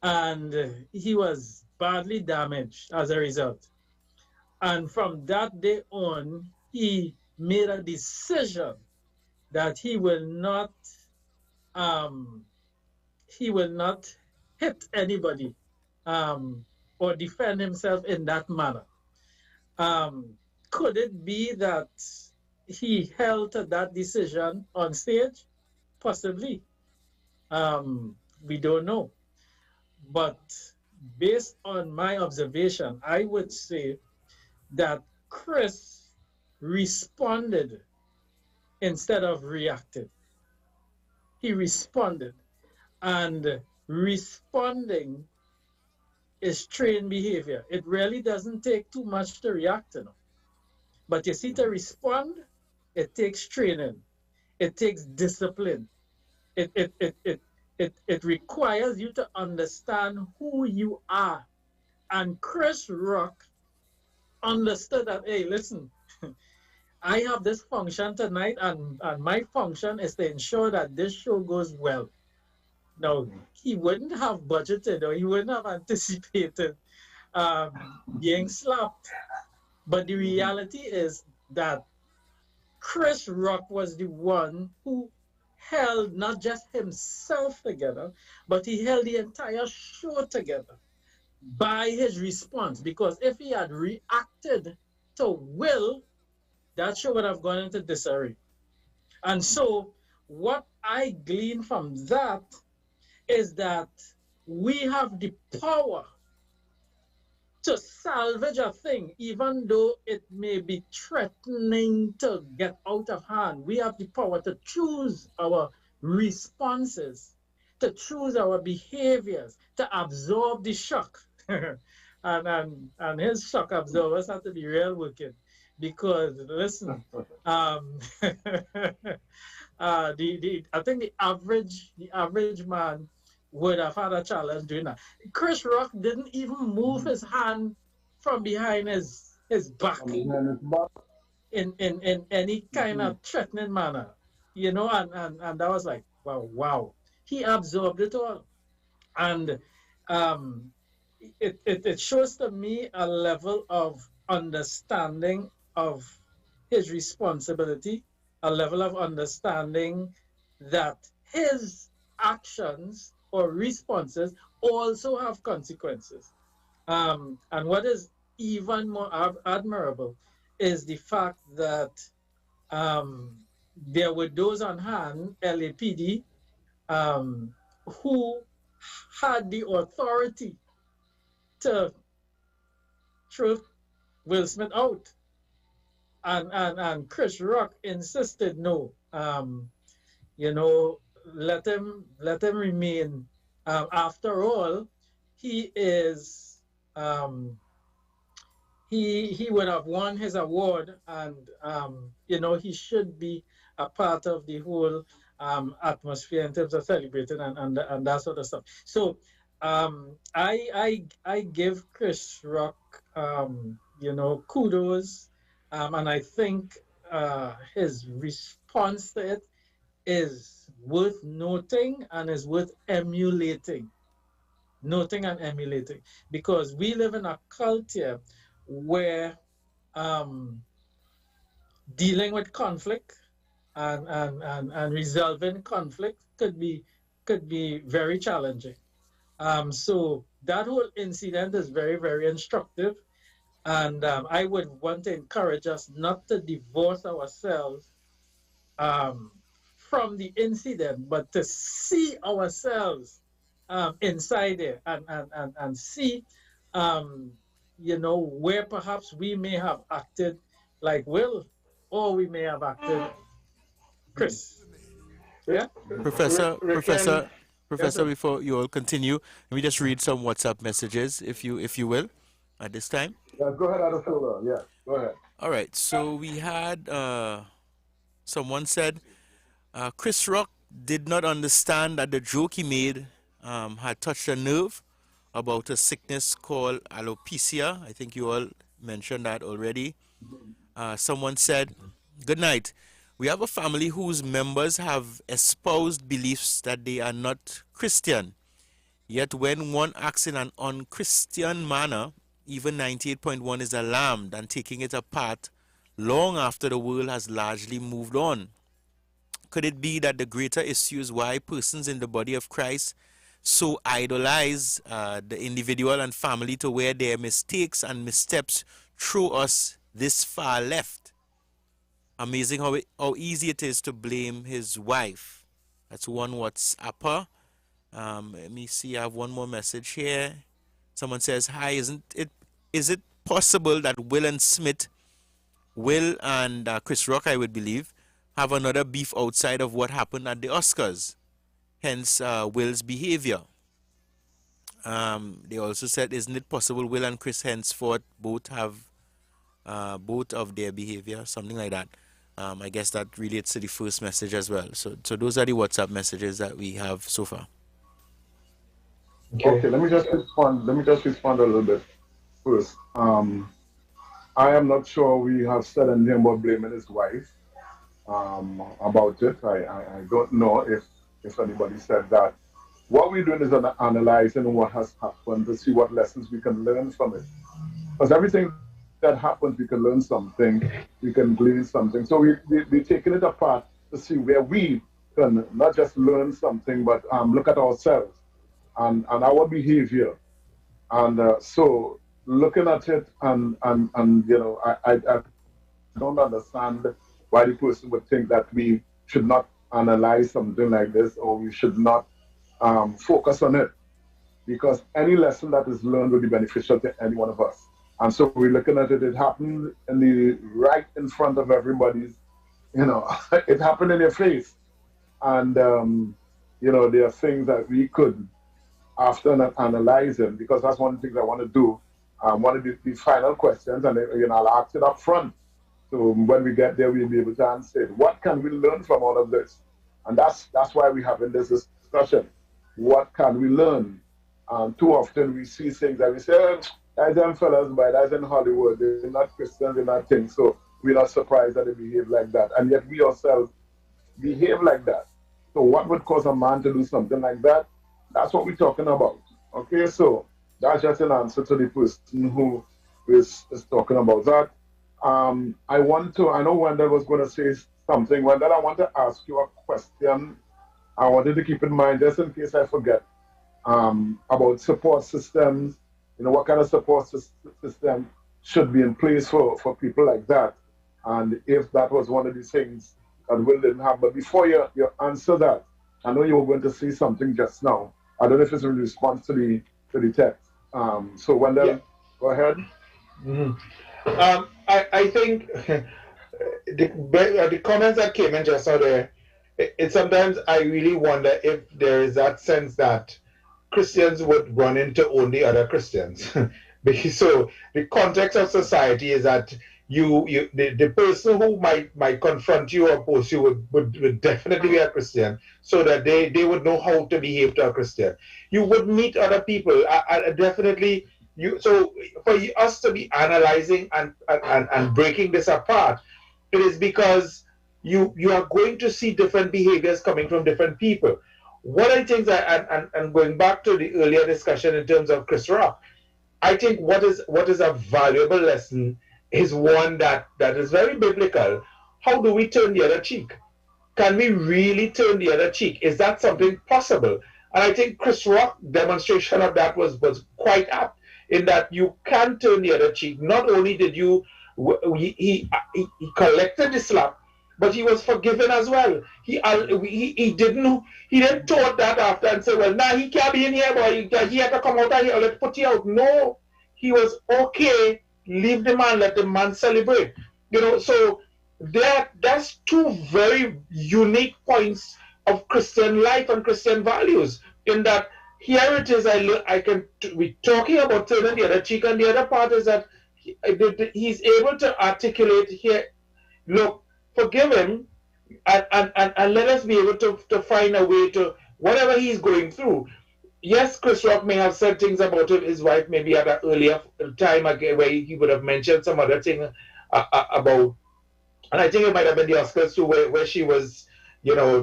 and he was badly damaged as a result. And from that day on, he made a decision that he will not hit anybody or defend himself in that manner. Could it be that he held to that decision on stage? Possibly. We don't know. But based on my observation, I would say that Chris responded instead of reacted. He responded. And responding is trained behavior. It really doesn't take too much to react, But you see, to respond, it takes training. It takes discipline. It requires you to understand who you are. And Chris Rock understood that, hey, listen, I have this function tonight, and my function is to ensure that this show goes well. Now, he wouldn't have budgeted or he wouldn't have anticipated being slapped. But the reality is that Chris Rock was the one who held not just himself together, but he held the entire show together by his response. Because if he had reacted to Will, that show would have gone into disarray. And so what I glean from that is that we have the power to salvage a thing, even though it may be threatening to get out of hand. We have the power to choose our responses, to choose our behaviors, to absorb the shock. and his shock absorbers have to be real wicked. Because listen, I think the average man would have had a challenge doing that. Chris Rock didn't even move his hand from behind his back in any kind of threatening manner, and that was like, wow. He absorbed it all. And it shows to me a level of understanding of his responsibility, a level of understanding that his actions or responses also have consequences. And what is even more admirable is the fact that there were those on hand, LAPD, who had the authority to throw Will Smith out. And Chris Rock insisted, no, you know, let him remain. After all, he is he would have won his award, and you know, he should be a part of the whole atmosphere in terms of celebrating and that sort of stuff. So I give Chris Rock you know, kudos, and I think his response to it is worth noting and is worth emulating. Noting and emulating, because we live in a culture where dealing with conflict and resolving conflict could be very challenging. So that whole incident is very, very instructive, and I would want to encourage us not to divorce ourselves from the incident, but to see ourselves inside there and see, you know, where perhaps we may have acted like Will, or we may have acted Chris. Yeah, Professor, Yes, before you all continue, let me just read some WhatsApp messages, if you will, at this time. Yeah, go ahead, Adesola. Yeah, go ahead. All right. So we had someone said Chris Rock did not understand that the joke he made had touched a nerve about a sickness called alopecia. I think you all mentioned that already. Someone said, good night. We have a family whose members have espoused beliefs that they are not Christian. Yet when one acts in an unchristian manner, even 98.1 is alarmed and taking it apart long after the world has largely moved on. Could it be that the greater issue is why persons in the body of Christ so idolize the individual and family to where their mistakes and missteps throw us this far left? Amazing how easy it is to blame his wife. That's one WhatsApper. Let me see, I have one more message here. Someone says, hi, is it possible that Will and Chris Rock, I would believe, have another beef outside of what happened at the Oscars, hence Will's behavior? They also said, isn't it possible Will and Chris henceforth both have both of their behavior, something like that. I guess that relates to the first message as well. So those are the WhatsApp messages that we have so far. Okay, let me just respond a little bit first. I am not sure we have said anything about blaming his wife about it. I don't know if anybody said that. What we're doing is analyzing what has happened to see what lessons we can learn from it. Because everything that happens, we can learn something, we can glean something. So we're taking it apart to see where we can not just learn something, but look at ourselves and our behavior. And so looking at it and you know, I don't understand why the person would think that we should not analyze something like this, or we should not focus on it, because any lesson that is learned will be beneficial to any one of us. And so we're looking at it. It happened right in front of everybody's, you know, it happened in your face. And, you know, there are things that we could, after analyzing, because that's one of the things I want to do, one of the final questions, and, you know, I'll ask it up front. So when we get there, we'll be able to answer it. What can we learn from all of this? And that's why we're having this discussion. What can we learn? Too often we see things that we say, oh, that's them fellas, but that's in Hollywood. They're not Christians, they're not things. So we're not surprised that they behave like that. And yet we ourselves behave like that. So what would cause a man to do something like that? That's what we're talking about. Okay, so that's just an answer to the person who is talking about that. I know Wendell was going to say something. Wendell, I want to ask you a question. I wanted to keep in mind, just in case I forget, about support systems. You know, what kind of support system should be in place for people like that? And if that was one of the things that Will didn't have. But before you answer that, I know you were going to say something just now I don't know if it's in response to the text. So Wendell, go ahead. Mm-hmm. I think the comments that came in just now there, it sometimes I really wonder if there is that sense that Christians would run into only other Christians. So the context of society is that the person who might confront you or oppose you would definitely be a Christian, so that they would know how to behave to a Christian. You would meet other people. I definitely so for us to be analyzing and breaking this apart, it is because you are going to see different behaviors coming from different people. What I think that, and going back to the earlier discussion in terms of Chris Rock, I think what is a valuable lesson is one that is very biblical. How do we turn the other cheek? Can we really turn the other cheek? Is that something possible? And I think Chris Rock's demonstration of that was quite apt, in that you can turn the other cheek. Not only did he collected the slap, but he was forgiven as well. He didn't thought that after and say, well, nah, he can't be in here, but he had to come out of here, let's put you out. No, he was okay. Leave the man, let the man celebrate. So that's two very unique points of Christian life and Christian values. In that, here it is, we're talking about turning the other cheek, and the other part is that he's able to articulate here, look, forgive him, and let us be able to find a way to whatever he's going through. Yes, Chris Rock may have said things about his wife maybe at an earlier time where he would have mentioned some other thing about, and I think it might have been the Oscars too, where she was,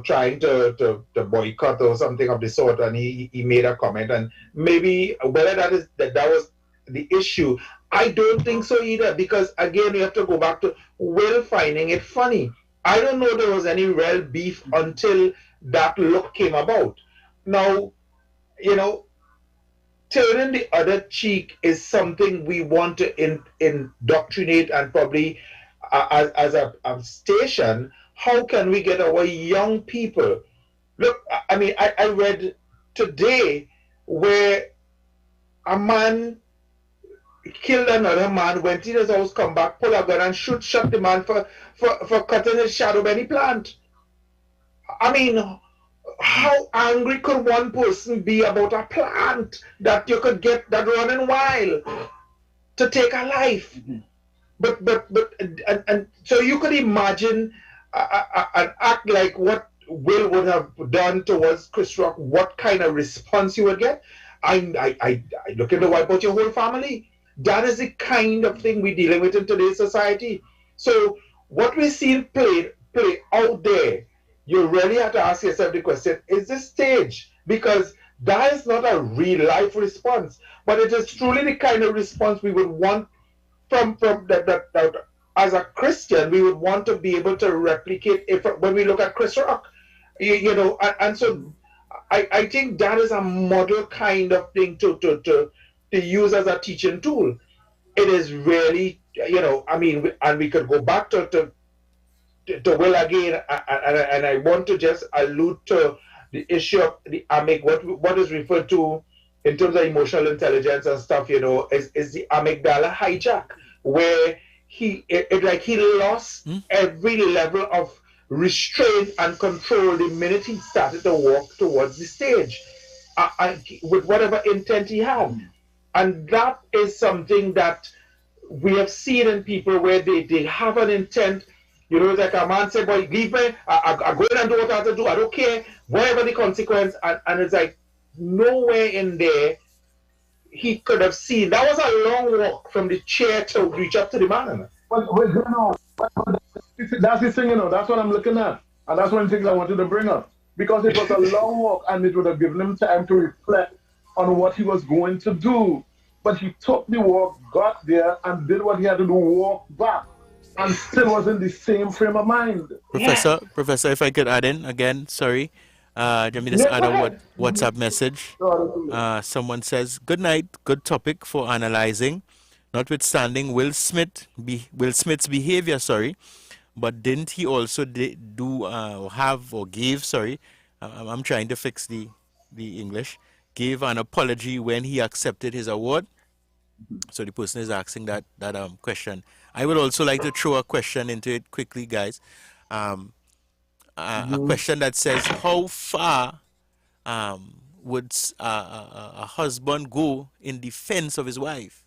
trying to boycott or something of the sort, and he made a comment, and maybe whether that was the issue, I don't think so either, because again, you have to go back to Will finding it funny. I don't know there was any real beef until that look came about. Now, turning the other cheek is something we want to indoctrinate, and probably as a station, how can we get our young people? Look, I mean, I read today where a man killed another man, went in his house, come back, pull a gun and shot the man for cutting his shadow belly plant. I mean, how angry could one person be about a plant that you could get that running wild to take a life? And so you could imagine an act like what Will would have done towards Chris Rock, what kind of response you would get. I looking to wipe out your whole family. That is the kind of thing we're dealing with in today's society. So what we're seeing play out there, you really have to ask yourself the question, is this stage? Because that is not a real life response, but it is truly the kind of response we would want from that as a Christian, we would want to be able to replicate when we look at Chris Rock. And so I think that is a model kind of thing to use as a teaching tool. It is really, I mean, and we could go back to Will again, and I want to just allude to the issue of the what is referred to in terms of emotional intelligence and stuff, is the amygdala hijack, where he lost every level of restraint and control the minute he started to walk towards the stage, with whatever intent he had. And that is something that we have seen in people where they have an intent. It's like a man said, boy, leave me, I go in and do what I have to do, I don't care, whatever the consequence, and it's like nowhere in there he could have seen. That was a long walk from the chair to reach up to the man. That's the thing, that's what I'm looking at. And that's one of the things I wanted to bring up. Because it was a long walk and it would have given him time to reflect on what he was going to do. But he took the walk, got there, and did what he had to do, walk back, and still was in the same frame of mind. Professor, if I could add in again, sorry. Let me just add a WhatsApp message. Someone says, good night, good topic for analyzing. Notwithstanding Will Smith's behavior, but didn't he also I'm trying to fix the English. gave an apology when he accepted his award. So the person is asking that question. I would also like to throw a question into it quickly, guys. A question that says, how far would a husband go in defense of his wife?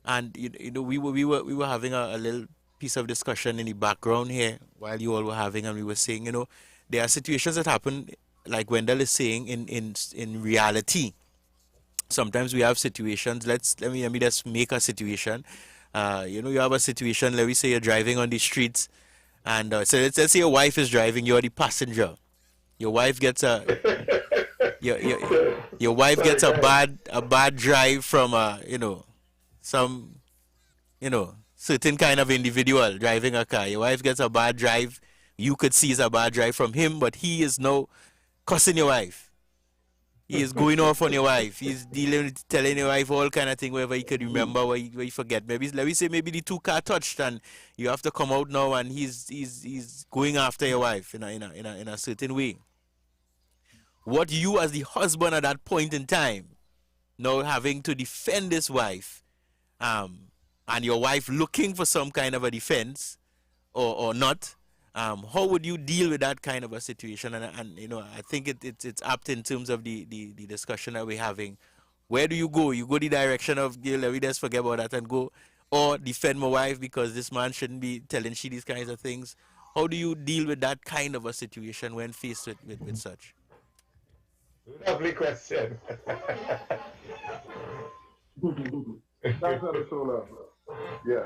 And you know, we were having a little piece of discussion in the background here while you all were having, and we were saying, you know, there are situations that happen, like Wendell is saying, in reality. Sometimes we have situations. Let me just make a situation. You know, you have a situation. Let me say you're driving on the streets, and so let's say your wife is driving. You're the passenger. Your wife gets a your wife gets a bad drive from you know, some, you know, certain kind of individual driving a car. Your wife gets a bad drive. You could see it's a bad drive from him, but he is now cussing your wife. He is going off on your wife. He's dealing with telling your wife all kind of thing, wherever he could remember, where you forget. Maybe let me say maybe the two car touched and you have to come out now, and he's going after your wife in a certain way. What you as the husband at that point in time, now having to defend his wife, and your wife looking for some kind of a defense, or not, how would you deal with that kind of a situation? And you know, I think it's apt in terms of the discussion that we're having. Where do you go? You go the direction of, let me just forget about that and go, or defend my wife because this man shouldn't be telling she these kinds of things. How do you deal with that kind of a situation when faced with such? Lovely question. That's not a solar. Yeah.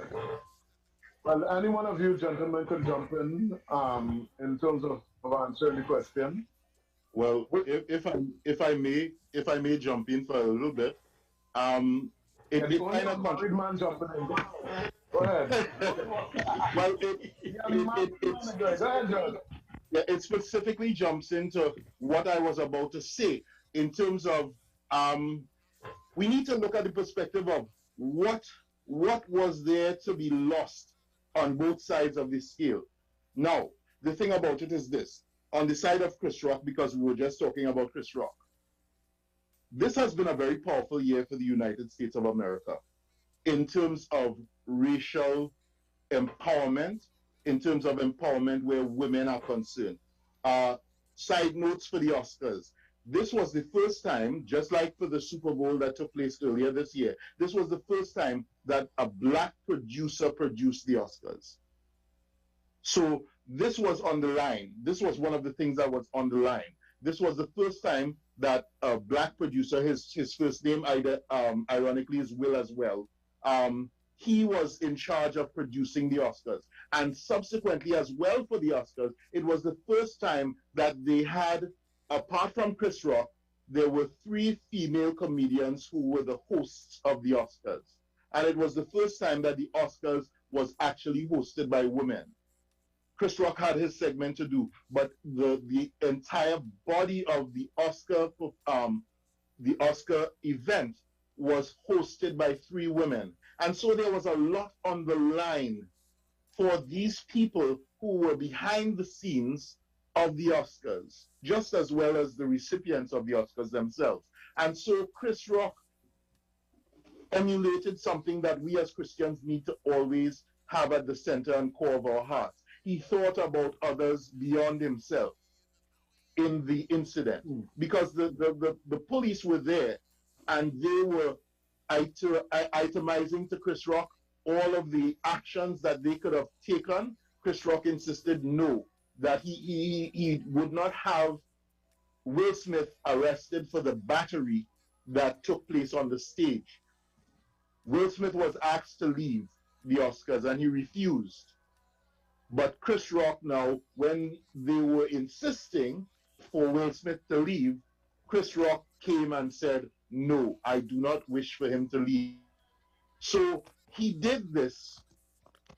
Well, any one of you gentlemen can jump in terms of answering the question. Well, if I may jump in for a little bit, it kind of married man jumping in. Go ahead. Well, it specifically jumps into what I was about to say in terms of we need to look at the perspective of what was there to be lost on both sides of the scale. Now, the thing about it is this. On the side of Chris Rock, because we were just talking about Chris Rock, this has been a very powerful year for the United States of America in terms of racial empowerment, in terms of empowerment where women are concerned. Side notes for the Oscars. This was the first time, just like for the Super Bowl that took place earlier this year, this was the first time that a black producer produced the Oscars. So this was on the line. This was one of the things that was on the line. This was the first time that a black producer, his first name ironically is Will as well, he was in charge of producing the Oscars. And subsequently as well for the Oscars, it was the first time that they had, apart from Chris Rock, there were 3 female comedians who were the hosts of the Oscars. And it was the first time that the Oscars was actually hosted by women. Chris Rock had his segment to do, but the entire body of the Oscar event was hosted by 3 women. And so there was a lot on the line for these people who were behind the scenes of the Oscars, just as well as the recipients of the Oscars themselves. And so Chris Rock emulated something that we as Christians need to always have at the center and core of our hearts. He thought about others beyond himself in the incident, because the police were there and they were itemizing to Chris Rock all of the actions that they could have taken. Chris Rock insisted no, that he would not have Will Smith arrested for the battery that took place on the stage. Will Smith was asked to leave the Oscars and he refused. But Chris Rock now, when they were insisting for Will Smith to leave, Chris Rock came and said, no, I do not wish for him to leave. So he did this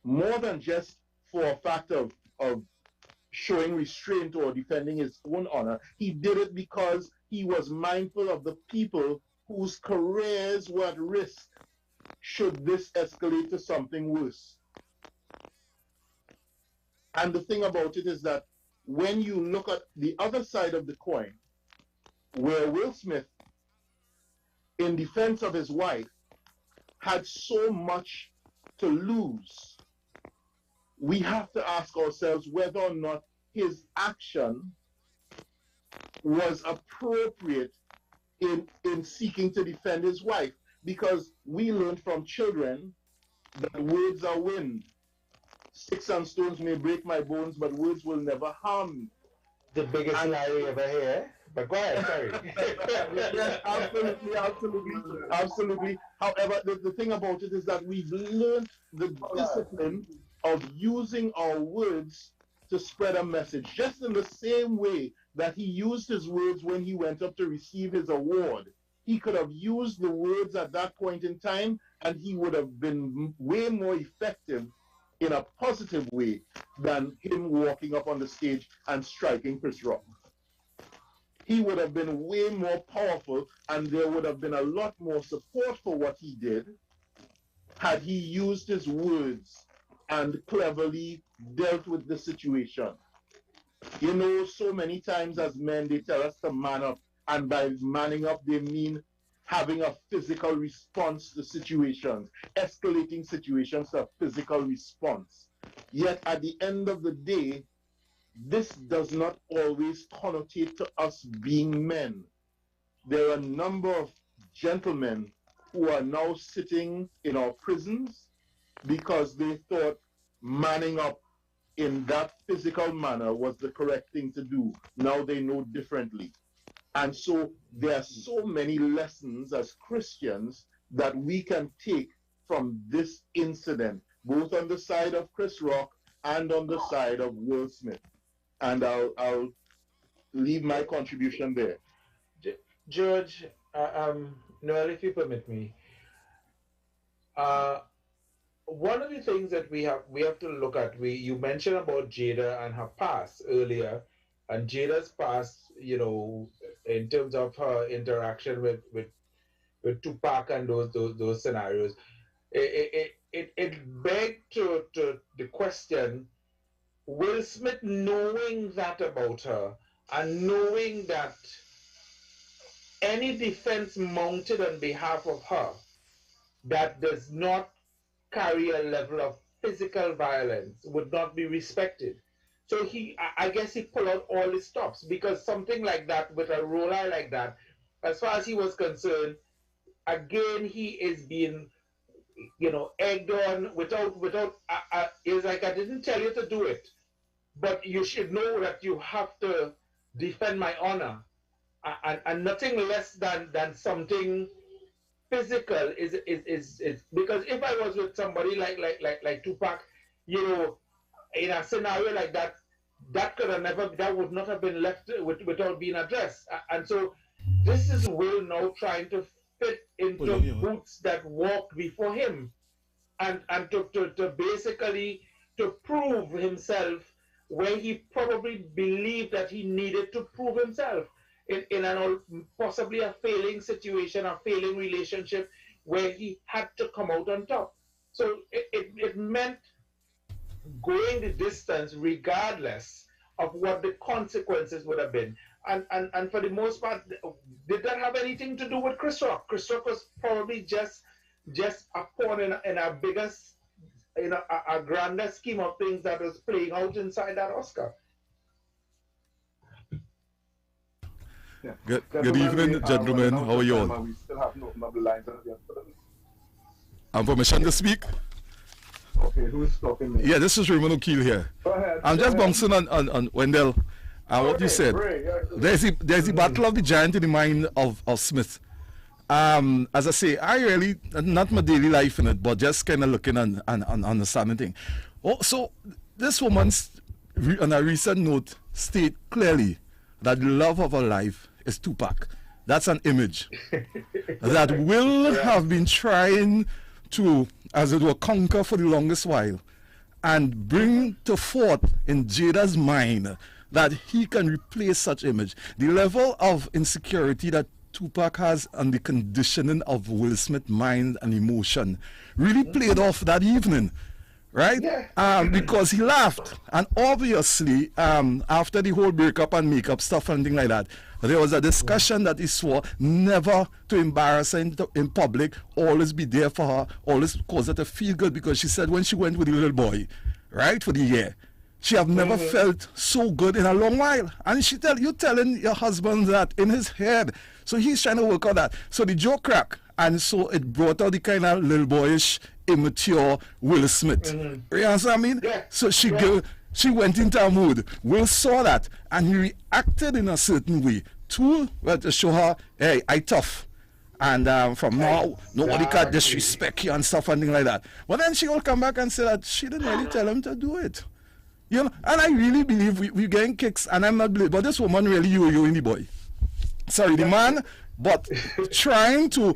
more than just for a fact of showing restraint or defending his own honor. He did it because he was mindful of the people whose careers were at risk should this escalate to something worse. And the thing about it is that when you look at the other side of the coin, where Will Smith, in defense of his wife, had so much to lose. We have to ask ourselves whether or not his action was appropriate in seeking to defend his wife, because we learned from children that words are wind. Sticks and stones may break my bones, but words will never harm me. The biggest lie we ever hear. But go ahead, sorry. Yes, absolutely. However, the thing about it is that we've learned the discipline of using our words to spread a message, just in the same way that he used his words when he went up to receive his award. He could have used the words at that point in time, and he would have been way more effective in a positive way than him walking up on the stage and striking Chris Rock. He would have been way more powerful, and there would have been a lot more support for what he did had he used his words and cleverly dealt with the situation. You know, so many times as men, they tell us to man up, and by manning up, they mean having a physical response to situations, escalating situations to a physical response. Yet at the end of the day, this does not always connotate to us being men. There are a number of gentlemen who are now sitting in our prisons because they thought manning up in that physical manner was the correct thing to do. Now they know differently. And so there are so many lessons as Christians that we can take from this incident, both on the side of Chris Rock and on the side of Will Smith. And I'll leave my contribution there. George, Noel, if you permit me, one of the things that we have to look at, you mentioned about Jada and her past earlier, and Jada's past, you know, in terms of her interaction with Tupac and those scenarios, it begged to the question, Will Smith, knowing that about her and knowing that any defense mounted on behalf of her that does not carry a level of physical violence would not be respected. So I guess he pulled out all his stops, because something like that, with a roller like that, as far as he was concerned, again, he is being, you know, egged on without, it's like, I didn't tell you to do it, but you should know that you have to defend my honor, and nothing less than something physical is because if I was with somebody like Tupac, you know, in a scenario like that, that would not have been left without being addressed. And so this is Will now trying to fit into boots that walked before him, and to basically to prove himself where he probably believed that he needed to prove himself in possibly a failing situation, a failing relationship where he had to come out on top. So it meant going the distance regardless of what the consequences would have been. And for the most part, did that have anything to do with Chris Rock? Chris Rock was probably just a pawn in a biggest, in a grander scheme of things that was playing out inside that Oscar. Yeah. Good evening, gentlemen. How are you all? We still have no number lines. I'm permission to speak. Okay, who's talking? Now? Yeah, this is Raymond O'Keel here. Go ahead. I'm just bouncing on Wendell and what you said. There's the battle of the giant in the mind of Smith. As I say, I really, not my daily life in it, but just kind of looking and understanding thing. Oh, so this woman, on a recent note, state clearly that the love of her life is Tupac. That's an image that Will have been trying to, as it were, conquer for the longest while, and bring to forth in Jada's mind that he can replace such image. The level of insecurity that Tupac has and the conditioning of Will Smith's mind and emotion really played off that evening, right? Because he laughed. And obviously, after the whole breakup and makeup stuff and things like that, there was a discussion that he swore never to embarrass her in public, always be there for her, always cause her to feel good, because she said when she went with the little boy, right, for the year, she have never felt so good in a long while. And you telling your husband that in his head. So he's trying to work on that. So the joke crack. And so it brought out the kind of little boyish, immature Will Smith. You know what I mean? Yeah. So she went into a mood. Will saw that and he reacted in a certain way to show her, hey, I tough. And from now, nobody can disrespect you and stuff and things like that. But then she will come back and say that she didn't really tell him to do it. You know, and I really believe we're getting kicks, and I'm not believing, but this woman really you in the boy. Sorry, the man, but trying to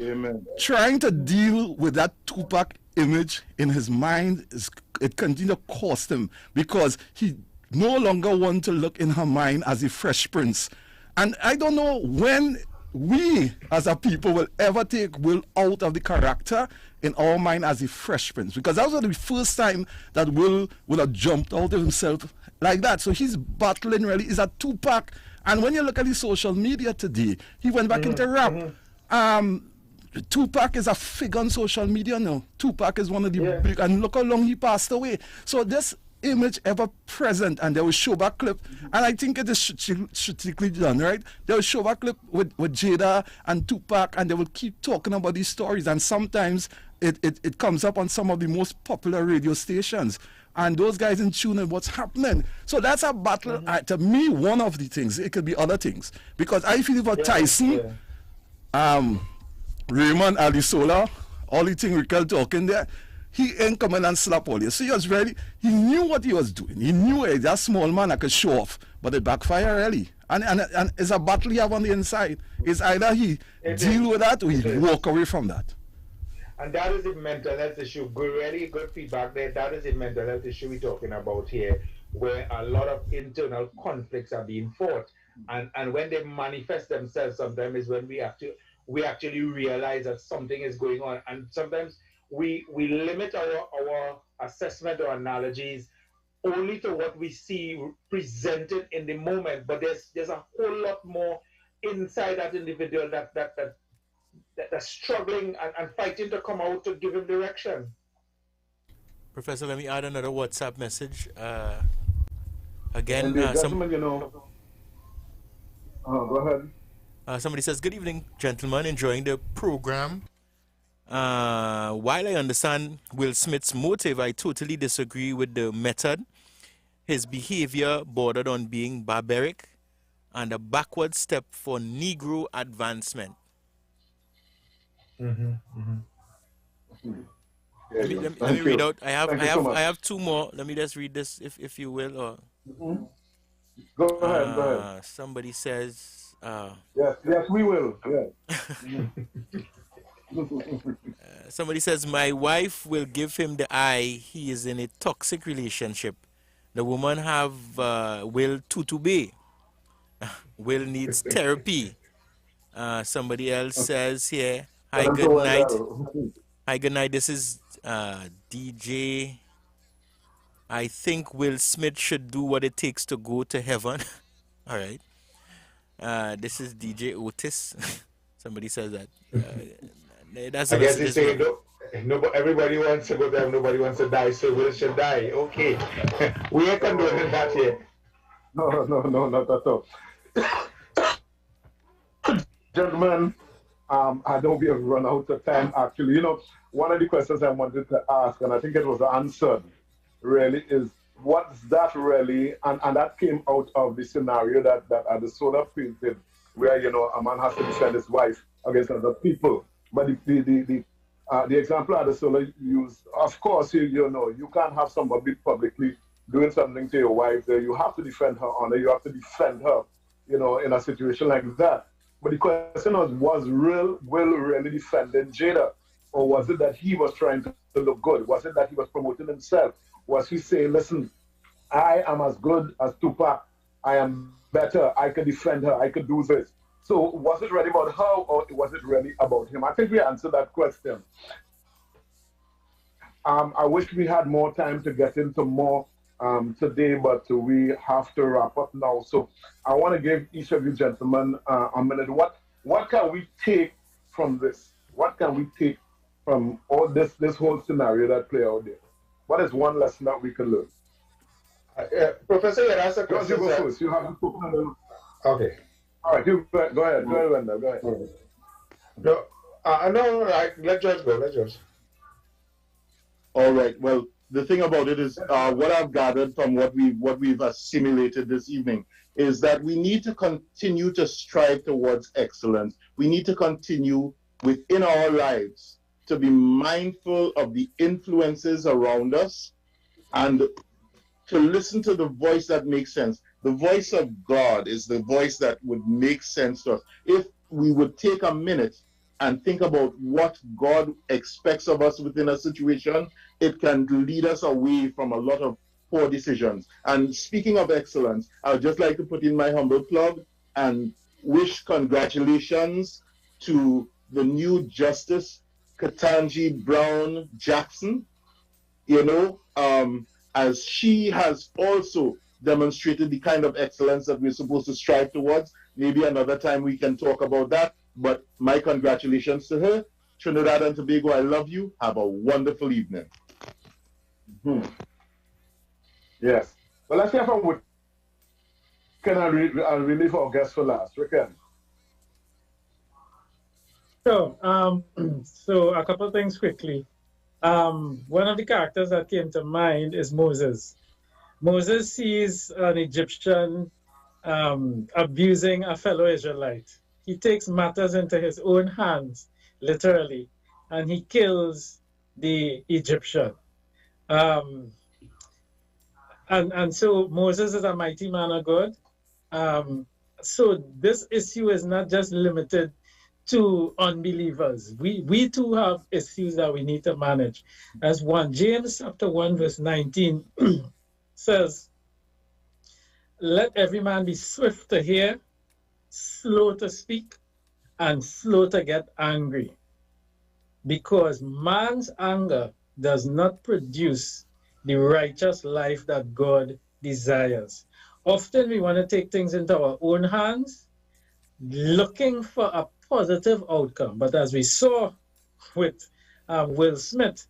deal with that Tupac image in his mind, it continued to cost him, because he no longer wants to look in her mind as a fresh prince. And I don't know when we as a people will ever take Will out of the character in our mind as a fresh prince, because that was the first time that Will would have jumped out of himself like that. So he's battling really is a Tupac. And when you look at the social media today, he went back into rap. Tupac is a figure on social media now. Tupac is one of the big, and look how long he passed away. So this image ever present, and they will show back clip, and I think it is strategically done, right? They will show back clip with Jada and Tupac, and they will keep talking about these stories, and sometimes it comes up on some of the most popular radio stations, and those guys in tune with what's happening. So that's a battle. To me, one of the things, it could be other things, because I feel for Tyson, Raymond Alisola, all the thing Riquen talking there, he ain't coming and slap all you. So he was ready. He knew what he was doing. He knew it. That small man I could show off, but it backfire really. And it's a battle you have on the inside. It's either he deal with that or he walk away from that. And that is the mental health issue. Really good feedback there. That is the mental health issue we're talking about here, where a lot of internal conflicts are being fought. And when they manifest themselves, sometimes is when we actually realize that something is going on. And sometimes we limit our assessment or analogies only to what we see presented in the moment, but there's a whole lot more inside that individual that's struggling and fighting to come out to give him direction. Professor, let me add another WhatsApp message. Again, gentlemen, go ahead. Somebody says, good evening, gentlemen, enjoying the program. While I understand Will Smith's motive, I totally disagree with the method. His behavior bordered on being barbaric and a backward step for Negro advancement. Let me read out. I have two more. Let me just read this, if you will. Or go ahead. Somebody says. Yes, we will. Yeah. Somebody says, my wife will give him the eye. He is in a toxic relationship. The woman have Will tutube. Will needs therapy. Somebody else says here, hi, good night. Hi, good night. This is DJ. I think Will Smith should do what it takes to go to heaven. All right. This is DJ Otis. Somebody says that. That's I guess he's saying no, but everybody wants to go there, nobody wants to die, so Will should die. Okay. We ain't condoning that here. No, not at all. Gentlemen, I know we have run out of time actually. One of the questions I wanted to ask, and I think it was answered, really is what's that really, and that came out of the scenario that Adesola painted, where a man has to defend his wife against other people. But the example Adesola used, of course, you can't have somebody publicly doing something to your wife there. You have to defend her honor. You have to defend her, in a situation like that. But the question was Will really defending Jada? Or was it that he was trying to look good? Was it that he was promoting himself? Was he saying, listen, I am as good as Tupac. I am better. I can defend her. I can do this. So was it really about her or was it really about him? I think we answered that question. I wish we had more time to get into more today, but we have to wrap up now. So I want to give each of you gentlemen a minute. What can we take from this? What can we take from all this whole scenario that play out there? What is one lesson that we can learn? Professor, you asked a question. You go first. You have okay. All right, you go ahead. Go ahead, Wendell. Go ahead. No, no, right. Let George go. Let George. All right. Well, the thing about it is, what I've gathered from what we've assimilated this evening is that we need to continue to strive towards excellence. We need to continue within our lives to be mindful of the influences around us and to listen to the voice that makes sense. The voice of God is the voice that would make sense to us. If we would take a minute and think about what God expects of us within a situation, it can lead us away from a lot of poor decisions. And speaking of excellence, I would just like to put in my humble plug and wish congratulations to the new Justice Ketanji Brown Jackson, as she has also demonstrated the kind of excellence that we're supposed to strive towards. Maybe another time we can talk about that, but my congratulations to her. Trinidad and Tobago, I love you. Have a wonderful evening. Mm-hmm. Yes. Well, let's hear from Riquen. I'll relieve our guest for last. Riquen. So a couple of things quickly. One of the characters that came to mind is Moses. Moses sees an Egyptian abusing a fellow Israelite. He takes matters into his own hands, literally, and he kills the Egyptian. And so Moses is a mighty man of God. So this issue is not just limited to unbelievers. We too have issues that we need to manage. As James chapter 1 verse 19 says, let every man be swift to hear, slow to speak, and slow to get angry. Because man's anger does not produce the righteous life that God desires. Often we want to take things into our own hands, looking for a positive outcome. But as we saw with Will Smith,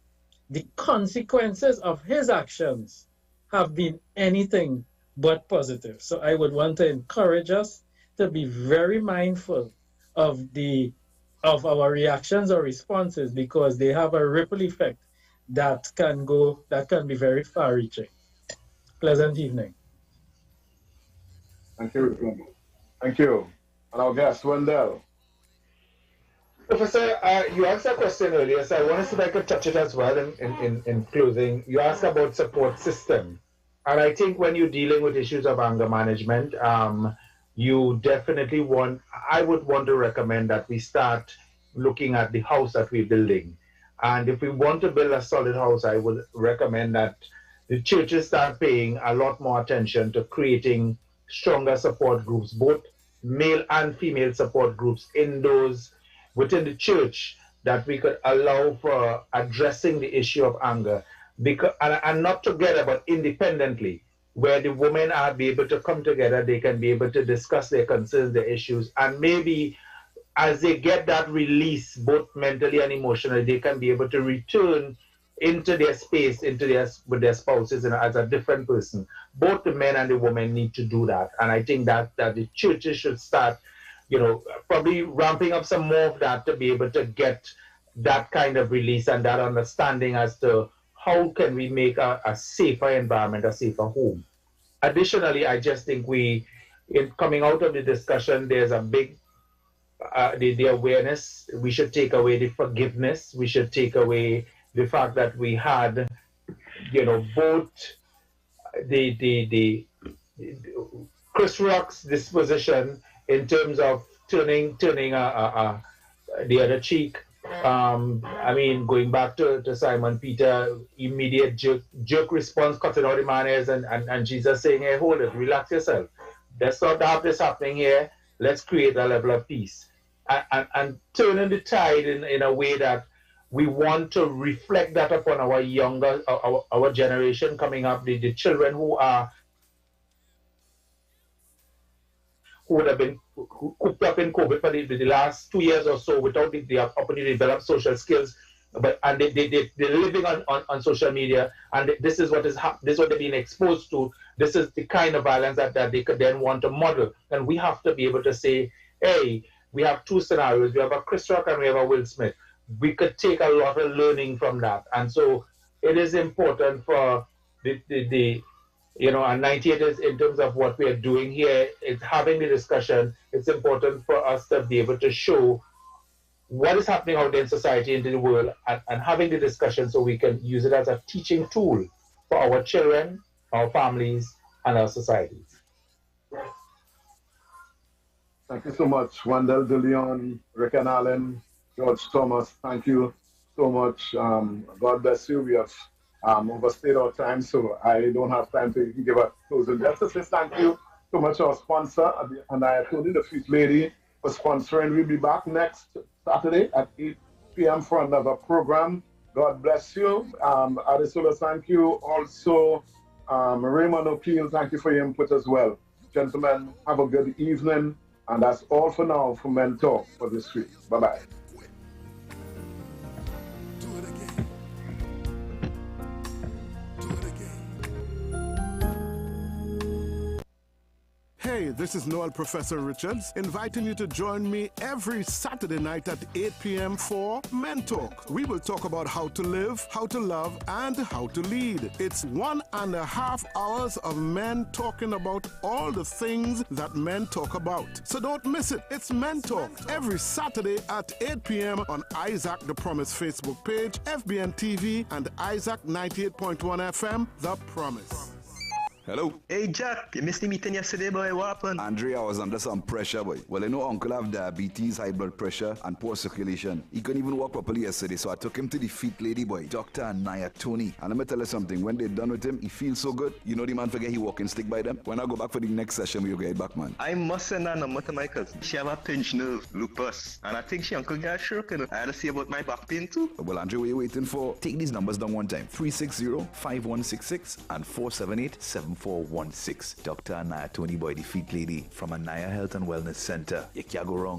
the consequences of his actions have been anything but positive. So I would want to encourage us to be very mindful of our reactions or responses, because they have a ripple effect that can be very far-reaching. Pleasant evening. Thank you. Thank you. And our guest, Wendell. Professor, you asked a question earlier, so I want to see if I could touch it as well in closing. You asked about support system. And I think when you're dealing with issues of anger management, you definitely I would want to recommend that we start looking at the house that we're building. And if we want to build a solid house, I would recommend that the churches start paying a lot more attention to creating stronger support groups, both male and female support groups within the church, that we could allow for addressing the issue of anger, and not together, but independently, where the women are be able to come together, they can be able to discuss their concerns, their issues, and maybe as they get that release, both mentally and emotionally, they can be able to return into their space, with their spouses, and as a different person. Both the men and the women need to do that. And I think that the churches should start, probably ramping up some more of that to be able to get that kind of release and that understanding as to how can we make a safer environment, a safer home. Additionally, I just think in coming out of the discussion, there's a big, the awareness. We should take away the forgiveness. We should take away the fact that we had, both the Chris Rock's disposition in terms of turning the other cheek. Going back to Simon Peter, immediate jerk response, cutting out the manners, and Jesus saying, hey, hold it, relax yourself. Let's not have this happening here. Let's create a level of peace. And turning the tide in a way that we want to reflect that upon our younger, our generation coming up, the children who would have been cooped up in COVID for the last 2 years or so without the opportunity to develop social skills. And they're living on social media, and this is what this is what they're being exposed to. This is the kind of violence that they could then want to model. And we have to be able to say, hey, we have two scenarios. We have a Chris Rock and we have a Will Smith. We could take a lot of learning from that. And so it is important for and 98 is in terms of what we are doing here, it's having the discussion. It's important for us to be able to show what is happening out there in society and in the world, and having the discussion so we can use it as a teaching tool for our children, our families, and our societies. Thank you so much, Wendell De Leon, Riquen Allen, George Thomas. Thank you so much. God bless you. We have overstayed our time, so I don't have time to even give a closing. Just to say thank you so much to our sponsor, and I told you the Feet Lady for sponsoring. We'll be back next Saturday at 8 p.m. for another program. God bless you. Adesola, thank you. Also, Raymond O'Keefe, thank you for your input as well. Gentlemen, have a good evening. And that's all for now for Men Talk for this week. Bye-bye. Hey, this is Noel Professor Richards, inviting you to join me every Saturday night at 8 p.m. for Men Talk. We will talk about how to live, how to love, and how to lead. It's 1.5 hours of men talking about all the things that men talk about. So don't miss it. It's Men Talk every Saturday at 8 p.m. on Isaac The Promise Facebook page, FBN TV, and Isaac 98.1 FM, The Promise. Hello. Hey Jack, you missed the meeting yesterday, boy. What happened? Andre, I was under some pressure, boy. Well, you know, Uncle have diabetes, high blood pressure, and poor circulation. He couldn't even walk properly yesterday, so I took him to the Feet Lady, boy, Dr. Anaya Tony. And let me tell you something, when they're done with him, he feels so good. You know the man forget he walking stick by them. When I go back for the next session, we'll get back, man. I must send her number to my cousin. She have a pinched nerve, lupus, and I think she uncle got a stroke. You know? I had to see about my back pain too. Well, Andre, what are you waiting for? Take these numbers down one time. 360-5166 and 478-7416. Dr. Anaya Tony, boy, the Feet Lady from Anaya Health and Wellness Center. You can't go wrong.